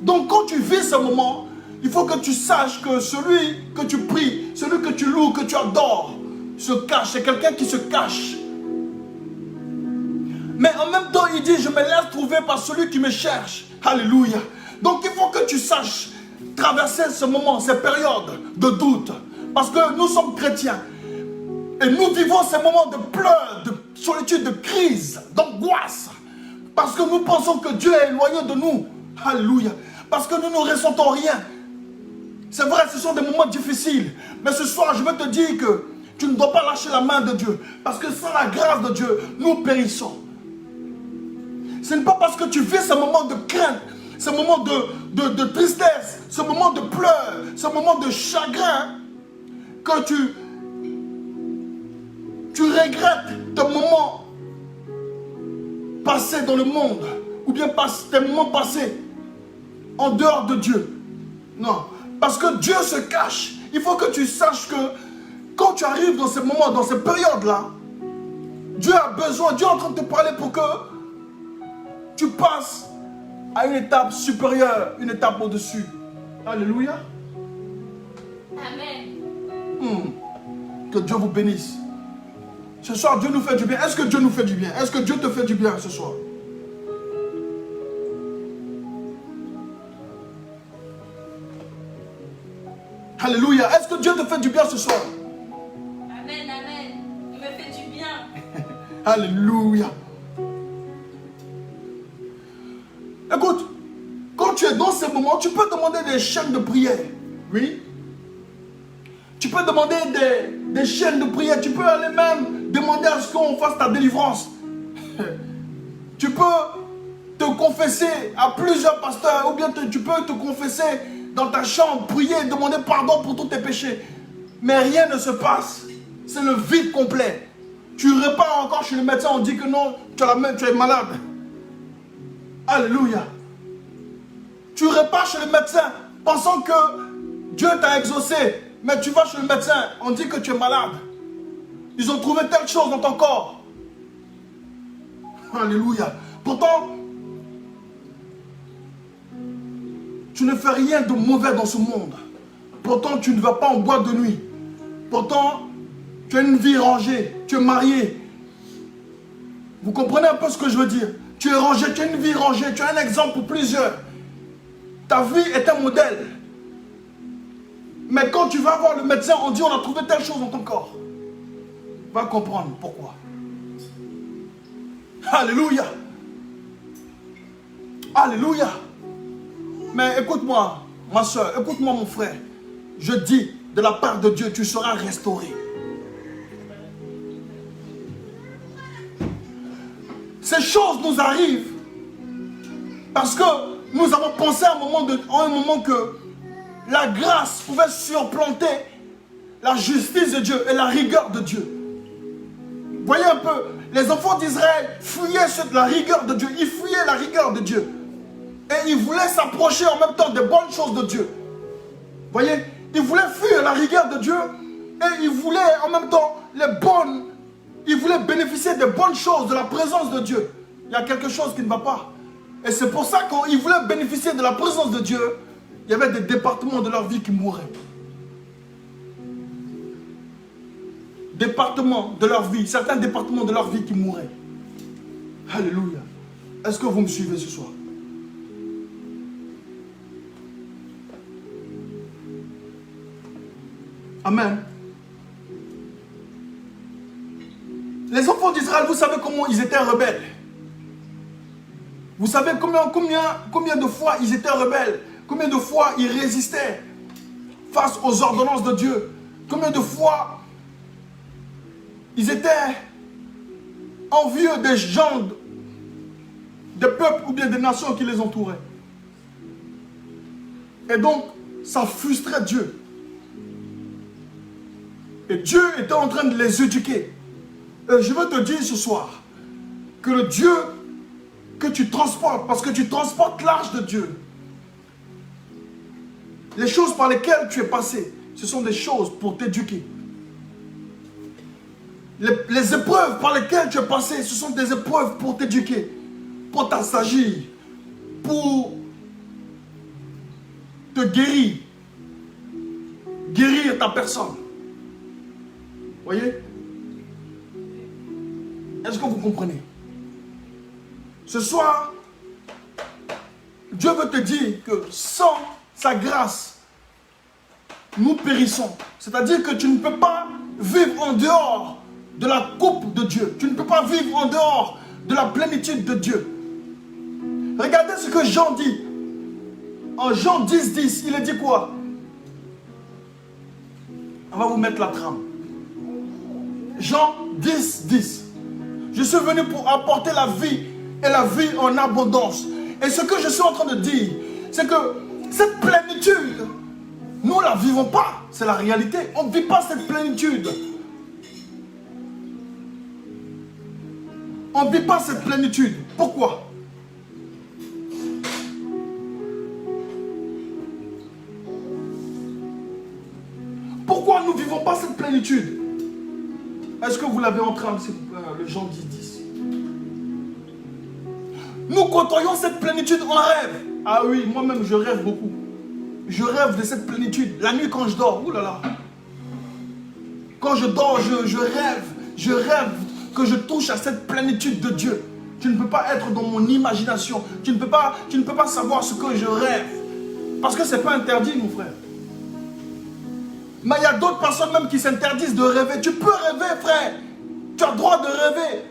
[SPEAKER 1] Donc quand tu vis ce moment, il faut que tu saches que celui que tu pries, celui que tu loues, que tu adores, se cache. C'est quelqu'un qui se cache. Mais en même temps, il dit, je me laisse trouver par celui qui me cherche. Alléluia. Donc il faut que tu saches traverser ce moment, ces périodes de doute. Parce que nous sommes chrétiens. Et nous vivons ces moments de pleurs, de solitude, de crise, d'angoisse. Parce que nous pensons que Dieu est éloigné de nous. Alléluia. Parce que nous ne ressentons rien. C'est vrai, ce sont des moments difficiles. Mais ce soir, je veux te dire que tu ne dois pas lâcher la main de Dieu. Parce que sans la grâce de Dieu, nous périssons. Ce n'est pas parce que tu vis ce moment de crainte, ce moment de tristesse, ce moment de pleurs, ce moment de chagrin, que tu regrettes tes moments passés dans le monde, ou bien tes moments passés en dehors de Dieu. Non, parce que Dieu se cache. Il faut que tu saches que quand tu arrives dans ces moments, dans ces périodes-là, Dieu a besoin, Dieu est en train de te parler pour que tu passes à une étape supérieure, une étape au-dessus. Alléluia.
[SPEAKER 3] Amen.
[SPEAKER 1] Que Dieu vous bénisse. Ce soir, Dieu nous fait du bien. Est-ce que Dieu nous fait du bien? Est-ce que Dieu te fait du bien ce soir? Alléluia. Est-ce que Dieu te fait du bien ce soir?
[SPEAKER 3] Amen, amen. Il me fait du bien.
[SPEAKER 1] Alléluia. Écoute, quand tu es dans ces moments, tu peux demander des chaînes de prière. Oui. Tu peux demander des chaînes de prière. Tu peux aller même demander à ce qu'on fasse ta délivrance. Tu peux te confesser à plusieurs pasteurs ou bien tu peux te confesser dans ta chambre, prier, demander pardon pour tous tes péchés. Mais rien ne se passe. C'est le vide complet. Tu repars encore chez le médecin, on dit que non, tu es malade. Alléluia. Tu repars chez le médecin pensant que Dieu t'a exaucé. Mais tu vas chez le médecin, on dit que tu es malade. Ils ont trouvé telle chose dans ton corps. Alléluia. Pourtant, tu ne fais rien de mauvais dans ce monde. Pourtant, tu ne vas pas en boîte de nuit. Pourtant, tu as une vie rangée. Tu es marié. Vous comprenez un peu ce que je veux dire? Tu es rangé, tu as une vie rangée. Tu as un exemple pour plusieurs. Ta vie est un modèle. Mais quand tu vas voir le médecin, on dit on a trouvé telle chose dans ton corps. Va comprendre pourquoi. Alléluia. Alléluia. Mais écoute-moi, ma soeur, écoute-moi mon frère. Je dis, de la part de Dieu, tu seras restauré. Ces choses nous arrivent parce que nous avons pensé à un moment que la grâce pouvait surplanter la justice de Dieu et la rigueur de Dieu. Voyez un peu, les enfants d'Israël fuyaient la rigueur de Dieu. Ils fuyaient la rigueur de Dieu. Et ils voulaient s'approcher en même temps des bonnes choses de Dieu. Voyez, ils voulaient fuir la rigueur de Dieu et ils voulaient en même temps ils voulaient bénéficier des bonnes choses, de la présence de Dieu. Il y a quelque chose qui ne va pas. Et c'est pour ça qu'ils voulaient bénéficier de la présence de Dieu. Il y avait des départements de leur vie qui mouraient. Départements de leur vie, certains départements de leur vie qui mouraient. Alléluia. Est-ce que vous me suivez ce soir? Amen. Les enfants d'Israël, vous savez comment ils étaient rebelles. Vous savez combien de fois ils étaient rebelles. Combien de fois ils résistaient face aux ordonnances de Dieu. Combien de fois ils étaient envieux des gens, des peuples ou bien des nations qui les entouraient. Et donc, ça frustrait Dieu. Et Dieu était en train de les éduquer. Et je veux te dire ce soir que le Dieu que tu transportes, parce que tu transportes l'arche de Dieu, les choses par lesquelles tu es passé, ce sont des choses pour t'éduquer. Les épreuves par lesquelles tu es passé, ce sont des épreuves pour t'éduquer, pour t'assagir, pour te guérir ta personne. Voyez? Est-ce que vous comprenez? Ce soir, Dieu veut te dire que sans sa grâce, nous périssons. C'est-à-dire que tu ne peux pas vivre en dehors de la coupe de Dieu. Tu ne peux pas vivre en dehors de la plénitude de Dieu. Regardez ce que Jean dit. En Jean 10, 10, il a dit quoi? On va vous mettre la trame. Jean 10, 10. Je suis venu pour apporter la vie et la vie en abondance. Et ce que je suis en train de dire, c'est que cette plénitude, nous ne la vivons pas. C'est la réalité. On ne vit pas cette plénitude. On ne vit pas cette plénitude. Pourquoi? Pourquoi nous ne vivons pas cette plénitude? Est-ce que vous l'avez en train, s'il vous plaît, le Jean 10. Nous côtoyons cette plénitude en rêve. Ah oui, moi-même, je rêve beaucoup. Je rêve de cette plénitude. La nuit, quand je dors, oulala. Quand je dors, je rêve. Je rêve que je touche à cette plénitude de Dieu. Tu ne peux pas être dans mon imagination. Tu ne peux pas savoir ce que je rêve. Parce que ce n'est pas interdit, mon frère. Mais il y a d'autres personnes même qui s'interdisent de rêver. Tu peux rêver, frère. Tu as le droit de rêver.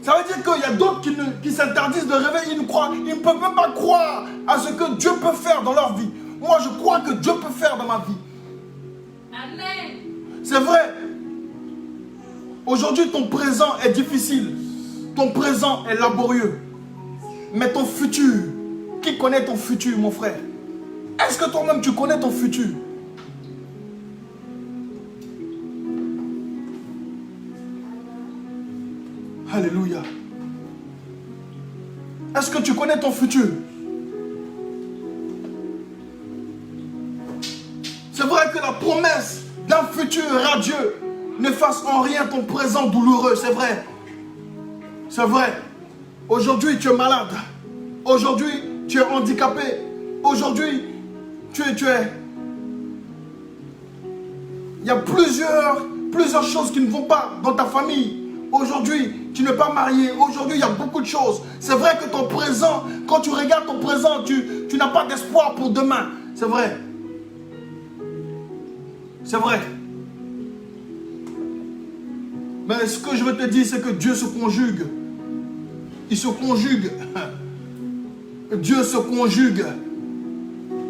[SPEAKER 1] Ça veut dire qu'il y a d'autres qui s'interdisent de rêver. Ils ne peuvent même pas croire à ce que Dieu peut faire dans leur vie. Moi, je crois que Dieu peut faire dans ma vie.
[SPEAKER 3] Amen.
[SPEAKER 1] C'est vrai. Aujourd'hui, ton présent est difficile. Ton présent est laborieux. Mais ton futur, qui connaît ton futur, mon frère? Est-ce que toi-même, tu connais ton futur? Alléluia. Est-ce que tu connais ton futur? C'est vrai que la promesse d'un futur radieux n'efface en rien ton présent douloureux, c'est vrai. C'est vrai. Aujourd'hui, tu es malade. Aujourd'hui, tu es handicapé. Aujourd'hui, tu es... Il y a plusieurs choses qui ne vont pas dans ta famille. Aujourd'hui, tu n'es pas marié. Aujourd'hui, il y a beaucoup de choses. C'est vrai que ton présent, quand tu regardes ton présent, tu n'as pas d'espoir pour demain. C'est vrai. C'est vrai. Mais ce que je veux te dire, c'est que Dieu se conjugue. Il se conjugue. Dieu se conjugue.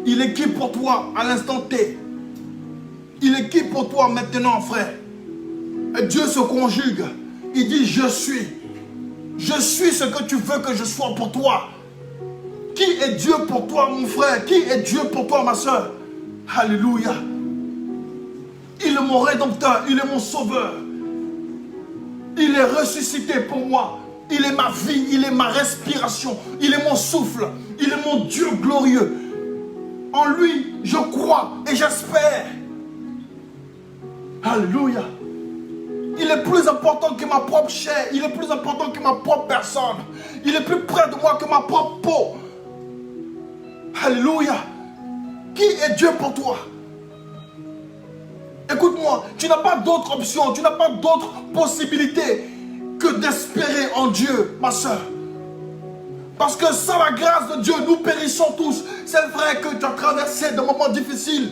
[SPEAKER 1] Il est qui pour toi à l'instant T? Il est qui pour toi maintenant, frère? Dieu se conjugue. Il dit, je suis. Je suis ce que tu veux que je sois pour toi. Qui est Dieu pour toi, mon frère? Qui est Dieu pour toi, ma soeur? Alléluia. Il est mon rédempteur. Il est mon sauveur. Il est ressuscité pour moi. Il est ma vie. Il est ma respiration. Il est mon souffle. Il est mon Dieu glorieux. En lui, je crois et j'espère. Alléluia. Il est plus important que ma propre chair. Il est plus important que ma propre personne. Il est plus près de moi que ma propre peau. Alléluia. Qui est Dieu pour toi? Écoute-moi, tu n'as pas d'autre option, tu n'as pas d'autre possibilité que d'espérer en Dieu, ma soeur. Parce que sans la grâce de Dieu, nous périssons tous. C'est vrai que tu as traversé des moments difficiles.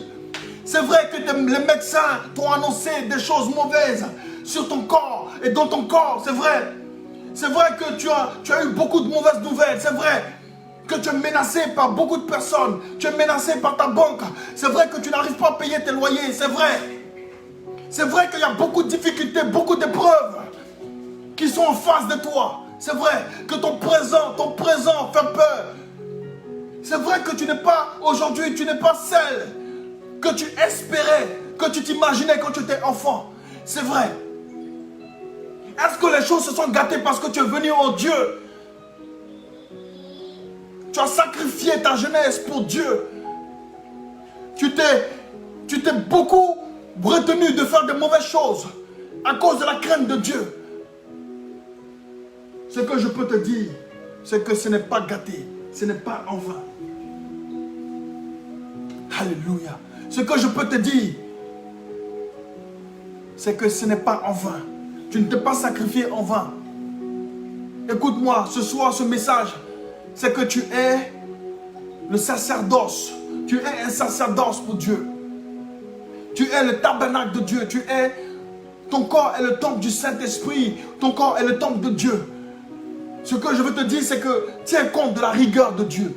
[SPEAKER 1] C'est vrai que les médecins t'ont annoncé des choses mauvaises sur ton corps et dans ton corps, c'est vrai. C'est vrai que tu as eu beaucoup de mauvaises nouvelles, c'est vrai. Que tu es menacé par beaucoup de personnes. Tu es menacé par ta banque. C'est vrai que tu n'arrives pas à payer tes loyers, c'est vrai. C'est vrai qu'il y a beaucoup de difficultés, beaucoup d'épreuves qui sont en face de toi. C'est vrai que ton présent fait peur. C'est vrai que tu n'es pas, aujourd'hui, tu n'es pas celle que tu espérais, que tu t'imaginais quand tu étais enfant. C'est vrai. Est-ce que les choses se sont gâtées parce que tu es venu en Dieu? Tu as sacrifié ta jeunesse pour Dieu. Tu t'es beaucoup retenu de faire de mauvaises choses à cause de la crainte de Dieu. Ce que je peux te dire, c'est que ce n'est pas gâté. Ce n'est pas en vain. Alléluia. Ce que je peux te dire, c'est que ce n'est pas en vain. Tu ne t'es pas sacrifié en vain. Écoute-moi, ce soir, ce message, c'est que tu es le sacerdoce. Tu es un sacerdoce pour Dieu. Tu es le tabernacle de Dieu. Ton corps est le temple du Saint-Esprit. Ton corps est le temple de Dieu. Ce que je veux te dire, c'est que tiens compte de la rigueur de Dieu.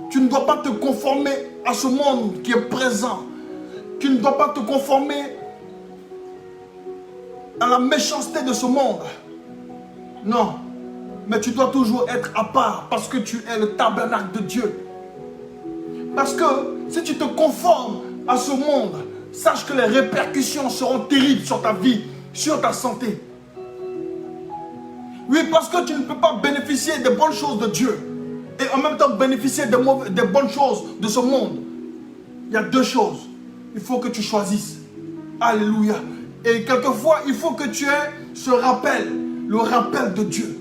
[SPEAKER 1] Tu ne dois pas te conformer à ce monde qui est présent. Tu ne dois pas te conformer à la méchanceté de ce monde. Non. Mais tu dois toujours être à part parce que tu es le tabernacle de Dieu. Parce que si tu te conformes à ce monde, sache que les répercussions seront terribles sur ta vie, sur ta santé. Oui, parce que tu ne peux pas bénéficier des bonnes choses de Dieu et en même temps bénéficier des bonnes choses de ce monde. Il y a deux choses. il faut que tu choisisses. Alléluia. Et quelquefois, il faut que tu aies ce rappel, le rappel de Dieu.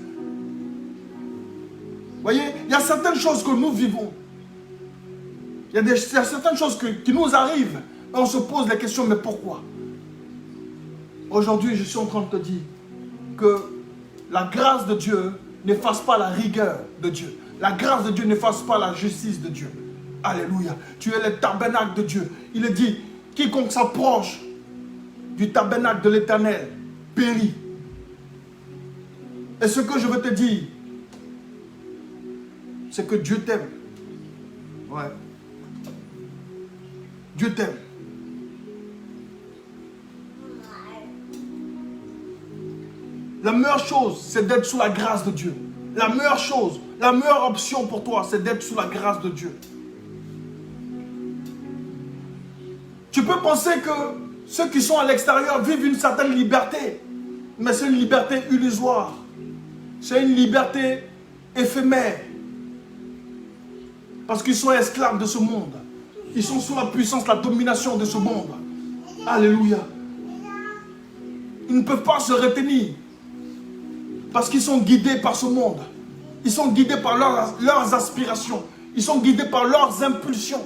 [SPEAKER 1] Vous voyez, il y a certaines choses que nous vivons. Il y a certaines choses qui nous arrivent. Et on se pose la question, mais pourquoi? Aujourd'hui, je suis en train de te dire que la grâce de Dieu n'efface pas la rigueur de Dieu. La grâce de Dieu n'efface pas la justice de Dieu. Alléluia. Tu es le tabernacle de Dieu. Il est dit, quiconque s'approche du tabernacle de l'Éternel périt. Et ce que je veux te dire, c'est que Dieu t'aime. Ouais. Dieu t'aime. La meilleure chose, c'est d'être sous la grâce de Dieu. La meilleure chose, la meilleure option pour toi, c'est d'être sous la grâce de Dieu. Tu peux penser que ceux qui sont à l'extérieur vivent une certaine liberté, mais c'est une liberté illusoire. C'est une liberté éphémère. Parce qu'ils sont esclaves de ce monde. Ils sont sous la puissance, la domination de ce monde. Alléluia. Ils ne peuvent pas se retenir. Parce qu'ils sont guidés par ce monde. Ils sont guidés par leurs aspirations. Ils sont guidés par leurs impulsions.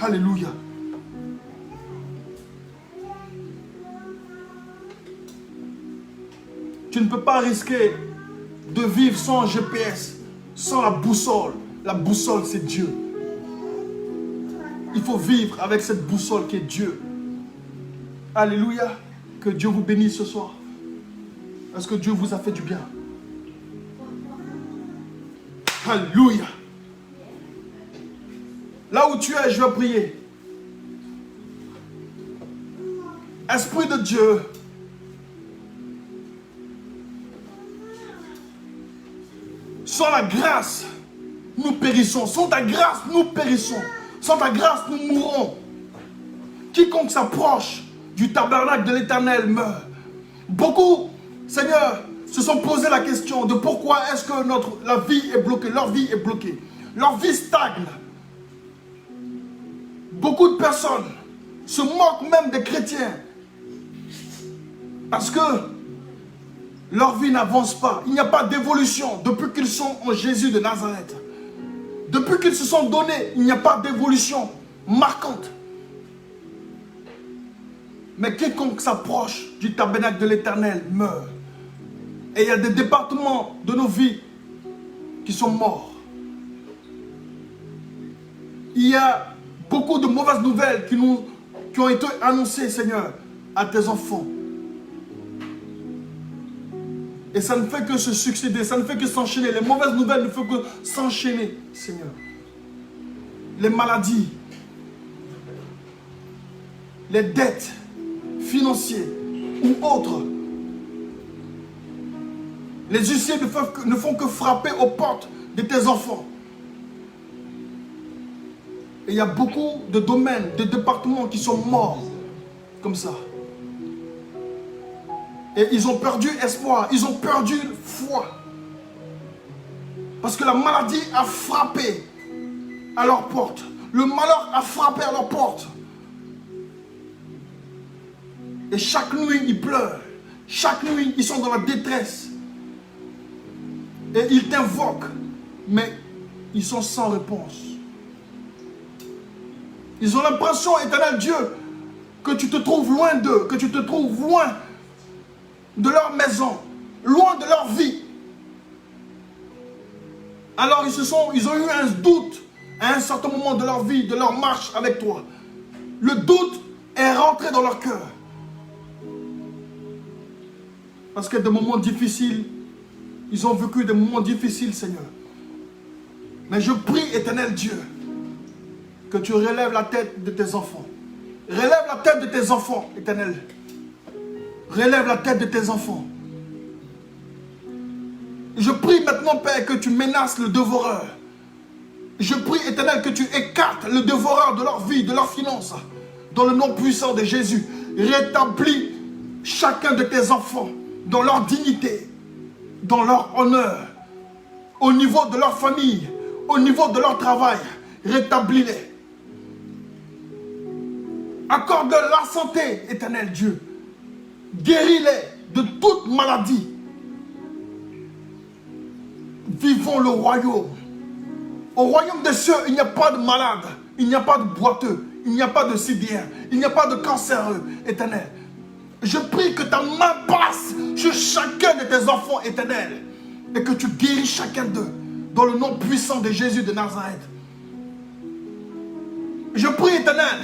[SPEAKER 1] Alléluia. Tu ne peux pas risquer de vivre sans GPS, sans la boussole. La boussole, c'est Dieu. Il faut vivre avec cette boussole qui est Dieu. Alléluia. Que Dieu vous bénisse ce soir. Est-ce que Dieu vous a fait du bien? Alléluia. Là où tu es, je vais prier. Esprit de Dieu, sans la grâce, nous périssons. Sans ta grâce, nous périssons. Sans ta grâce, nous mourrons. Quiconque s'approche du tabernacle de l'Éternel meurt. Beaucoup, Seigneur, se sont posé la question de pourquoi est-ce que la vie est bloquée, leur vie est bloquée. Leur vie stagne. Beaucoup de personnes se moquent même des chrétiens parce que leur vie n'avance pas. Il n'y a pas d'évolution depuis qu'ils sont en Jésus de Nazareth. Depuis qu'ils se sont donnés, il n'y a pas d'évolution marquante. Mais quiconque s'approche du tabernacle de l'Éternel meurt. Et il y a des départements de nos vies qui sont morts. Il y a beaucoup de mauvaises nouvelles qui ont été annoncées, Seigneur, à tes enfants. Et ça ne fait que se succéder, ça ne fait que s'enchaîner. Les mauvaises nouvelles ne font que s'enchaîner, Seigneur. Les maladies, les dettes financières ou autres. Les huissiers ne font que frapper aux portes de tes enfants. Et il y a beaucoup de domaines, de départements qui sont morts comme ça. Et ils ont perdu espoir, ils ont perdu foi. Parce que la maladie a frappé à leur porte. Le malheur a frappé à leur porte. Et chaque nuit, ils pleurent. Chaque nuit, ils sont dans la détresse. Et ils t'invoquent, mais ils sont sans réponse. Ils ont l'impression, Éternel Dieu, que tu te trouves loin d'eux, que tu te trouves loin de leur maison, loin de leur vie. Alors ils ont eu un doute à un certain moment de leur vie, de leur marche avec toi. Le doute est rentré dans leur cœur. Parce que des moments difficiles, ils ont vécu des moments difficiles, Seigneur. Mais je prie, Éternel Dieu, que tu relèves la tête de tes enfants. Relève la tête de tes enfants, Éternel. Relève la tête de tes enfants. Je prie maintenant, Père, que tu menaces le dévoreur. Je prie, Éternel, que tu écartes le dévoreur de leur vie, de leurs finances. Dans le nom puissant de Jésus. Rétablis chacun de tes enfants dans leur dignité, dans leur honneur, au niveau de leur famille, au niveau de leur travail. Rétablis-les. Accorde la santé, éternel Dieu. Guéris-les de toute maladie. Vivons le royaume. Au royaume des cieux, il n'y a pas de malade, il n'y a pas de boiteux, il n'y a pas de civière, il n'y a pas de cancéreux, éternel. Je prie que ta main passe sur chacun de tes enfants, éternel, et que tu guéris chacun d'eux, dans le nom puissant de Jésus de Nazareth. Je prie, éternel,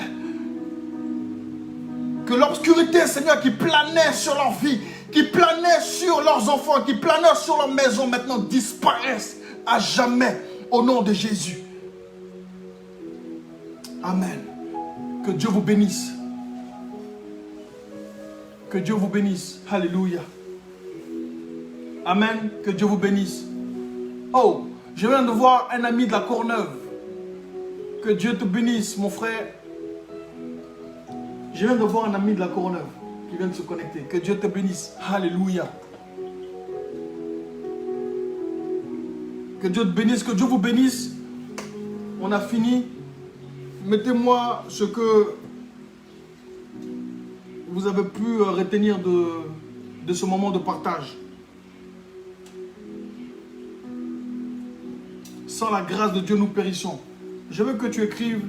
[SPEAKER 1] que l'obscurité, Seigneur, qui planait sur leur vie, qui planait sur leurs enfants, qui planait sur leur maison, maintenant disparaisse à jamais. Au nom de Jésus. Amen. Que Dieu vous bénisse. Que Dieu vous bénisse. Alléluia. Amen. Que Dieu vous bénisse. Oh, je viens de voir un ami de la Courneuve. Que Dieu te bénisse, mon frère. Je viens de voir un ami de la Courneuve qui vient de se connecter. Que Dieu te bénisse. Alléluia. Que Dieu te bénisse, que Dieu vous bénisse. On a fini. Mettez-moi ce que vous avez pu retenir de ce moment de partage. Sans la grâce de Dieu, nous périssons. Je veux que tu écrives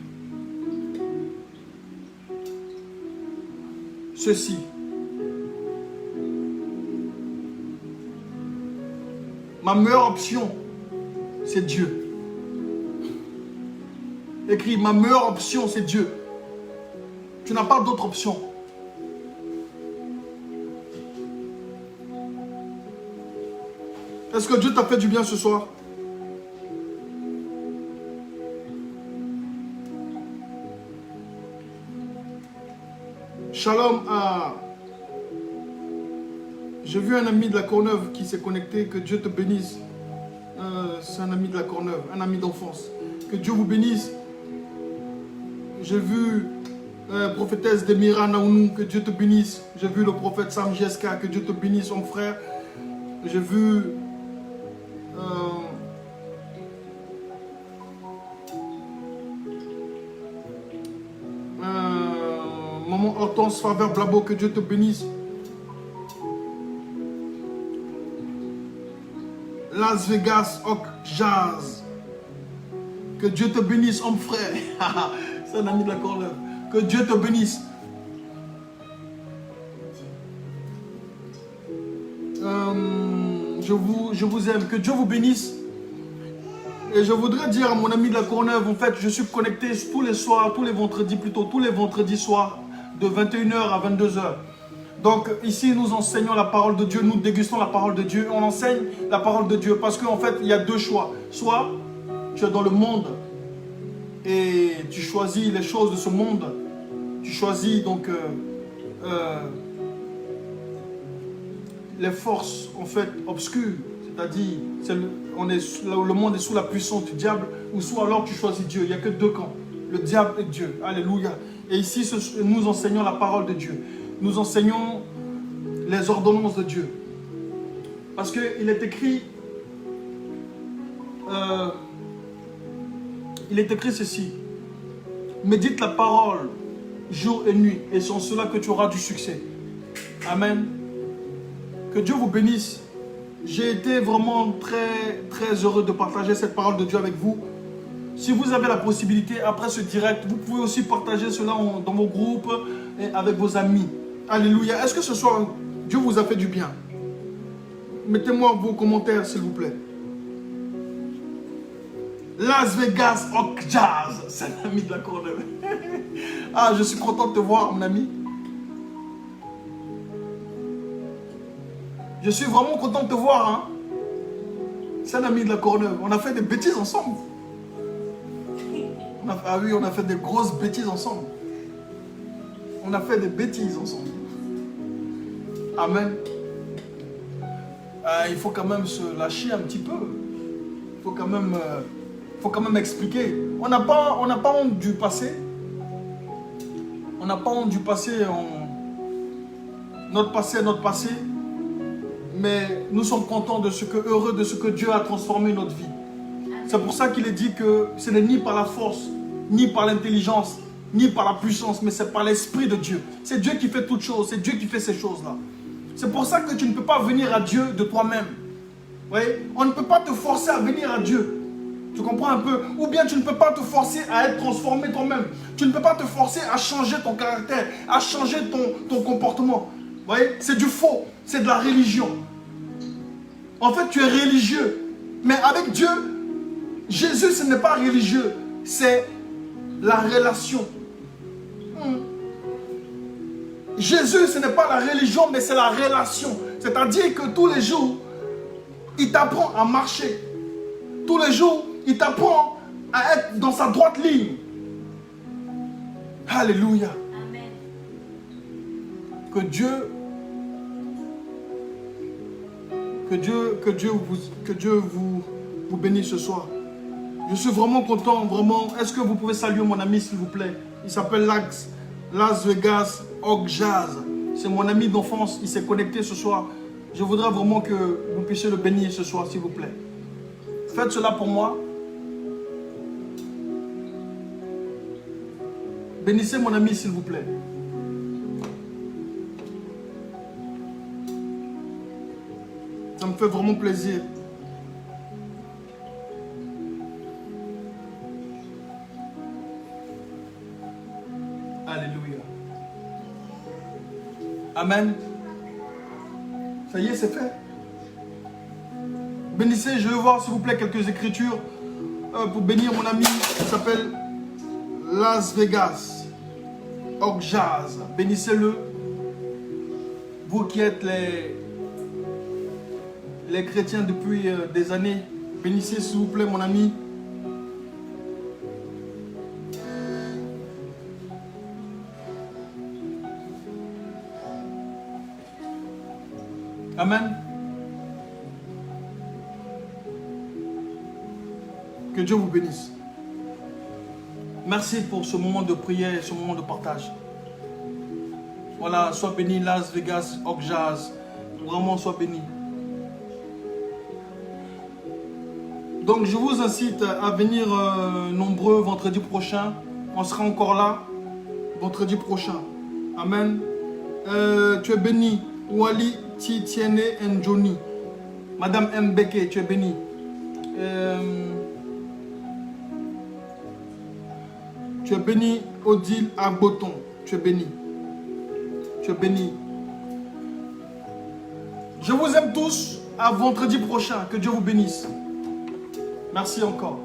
[SPEAKER 1] ceci. Ma meilleure option, c'est Dieu. Écris, ma meilleure option, c'est Dieu. Tu n'as pas d'autre option. Est-ce que Dieu t'a fait du bien ce soir? Shalom à... J'ai vu un ami de la Courneuve qui s'est connecté. Que Dieu te bénisse. C'est un ami de la Courneuve, un ami d'enfance. Que Dieu vous bénisse. J'ai vu prophétesse Demira Naounou, que Dieu te bénisse. J'ai vu le prophète Sam Jeska, que Dieu te bénisse, mon frère. J'ai vu maman Hortense Faveur Blabo, que Dieu te bénisse. Las Vegas Oak Jazz. Que Dieu te bénisse, homme frère. C'est un ami de la Courneuve. Que Dieu te bénisse. Je vous aime. Que Dieu vous bénisse. Et je voudrais dire à mon ami de la Courneuve, en fait, je suis connecté tous les soirs, tous les vendredis soirs, de 21h à 22h. Donc ici, nous enseignons la parole de Dieu, nous dégustons la parole de Dieu, on enseigne la parole de Dieu. Parce qu'en fait, il y a deux choix. Soit tu es dans le monde et tu choisis les choses de ce monde. Tu choisis donc les forces en fait obscures. C'est-à-dire, le monde est sous la puissance du diable. Ou soit alors tu choisis Dieu. Il n'y a que deux camps. Le diable et Dieu. Alléluia. Et ici, nous enseignons la parole de Dieu. Nous enseignons les ordonnances de Dieu. Parce qu'il est écrit... il est écrit ceci. Médite la parole jour et nuit. Et c'est en cela que tu auras du succès. Amen. Que Dieu vous bénisse. J'ai été vraiment très, très heureux de partager cette parole de Dieu avec vous. Si vous avez la possibilité, après ce direct, vous pouvez aussi partager cela dans vos groupes et avec vos amis. Alléluia. Est-ce que ce soir, Dieu vous a fait du bien? Mettez-moi vos commentaires, s'il vous plaît. Las Vegas Oak Jazz. C'est un ami de la Courneuve. Ah, je suis content de te voir, mon ami. Je suis vraiment content de te voir. Hein? C'est un ami de la Courneuve. On a fait des bêtises ensemble. Ah oui, on a fait des grosses bêtises ensemble. On a fait des bêtises ensemble. Amen. Il faut quand même se lâcher un petit peu. Il faut quand même expliquer. On n'a pas honte du passé. On n'a pas honte du passé. Notre passé est notre passé. Mais nous sommes contents heureux de ce que Dieu a transformé notre vie. C'est pour ça qu'il est dit que ce n'est ni par la force, ni par l'intelligence, ni par la puissance, mais c'est par l'Esprit de Dieu. C'est Dieu qui fait toutes choses, c'est Dieu qui fait ces choses-là. C'est pour ça que tu ne peux pas venir à Dieu de toi-même. Oui? On ne peut pas te forcer à venir à Dieu. Tu comprends un peu? Ou bien tu ne peux pas te forcer à être transformé toi-même. Tu ne peux pas te forcer à changer ton caractère, à changer ton comportement. Vous voyez? C'est du faux, c'est de la religion. En fait, tu es religieux. Mais avec Dieu, Jésus, ce n'est pas religieux. C'est la relation. Jésus, ce n'est pas la religion, mais c'est la relation. C'est-à-dire que tous les jours, il t'apprend à marcher. Tous les jours, il t'apprend à être dans sa droite ligne. Alléluia.
[SPEAKER 3] Amen.
[SPEAKER 1] Que Dieu vous bénisse ce soir. Je suis vraiment content, vraiment. Est-ce que vous pouvez saluer mon ami, s'il vous plaît? Il s'appelle Las Vegas Jazz. C'est mon ami d'enfance, il s'est connecté ce soir. Je voudrais vraiment que vous puissiez le bénir ce soir, s'il vous plaît. Faites cela pour moi. Bénissez mon ami, s'il vous plaît. Ça me fait vraiment plaisir. Alléluia. Amen. Ça y est, c'est fait. Bénissez, je veux voir s'il vous plaît quelques écritures pour bénir mon ami qui s'appelle Las Vegas Jazz. Bénissez-le. Vous qui êtes les chrétiens depuis des années, bénissez s'il vous plaît mon ami. Amen. Que Dieu vous bénisse. Merci pour ce moment de prière et ce moment de partage. Voilà, sois béni Las Vegas Jazz. Vraiment, sois béni. Donc, je vous incite à venir nombreux vendredi prochain. On sera encore là vendredi prochain. Amen. Tu es béni. Wali Titiene Njoni. Madame Mbeke, tu es béni. Tu es béni. Odile Agboton, tu es béni. Tu es béni. Je vous aime tous. À vendredi prochain. Que Dieu vous bénisse. Merci encore.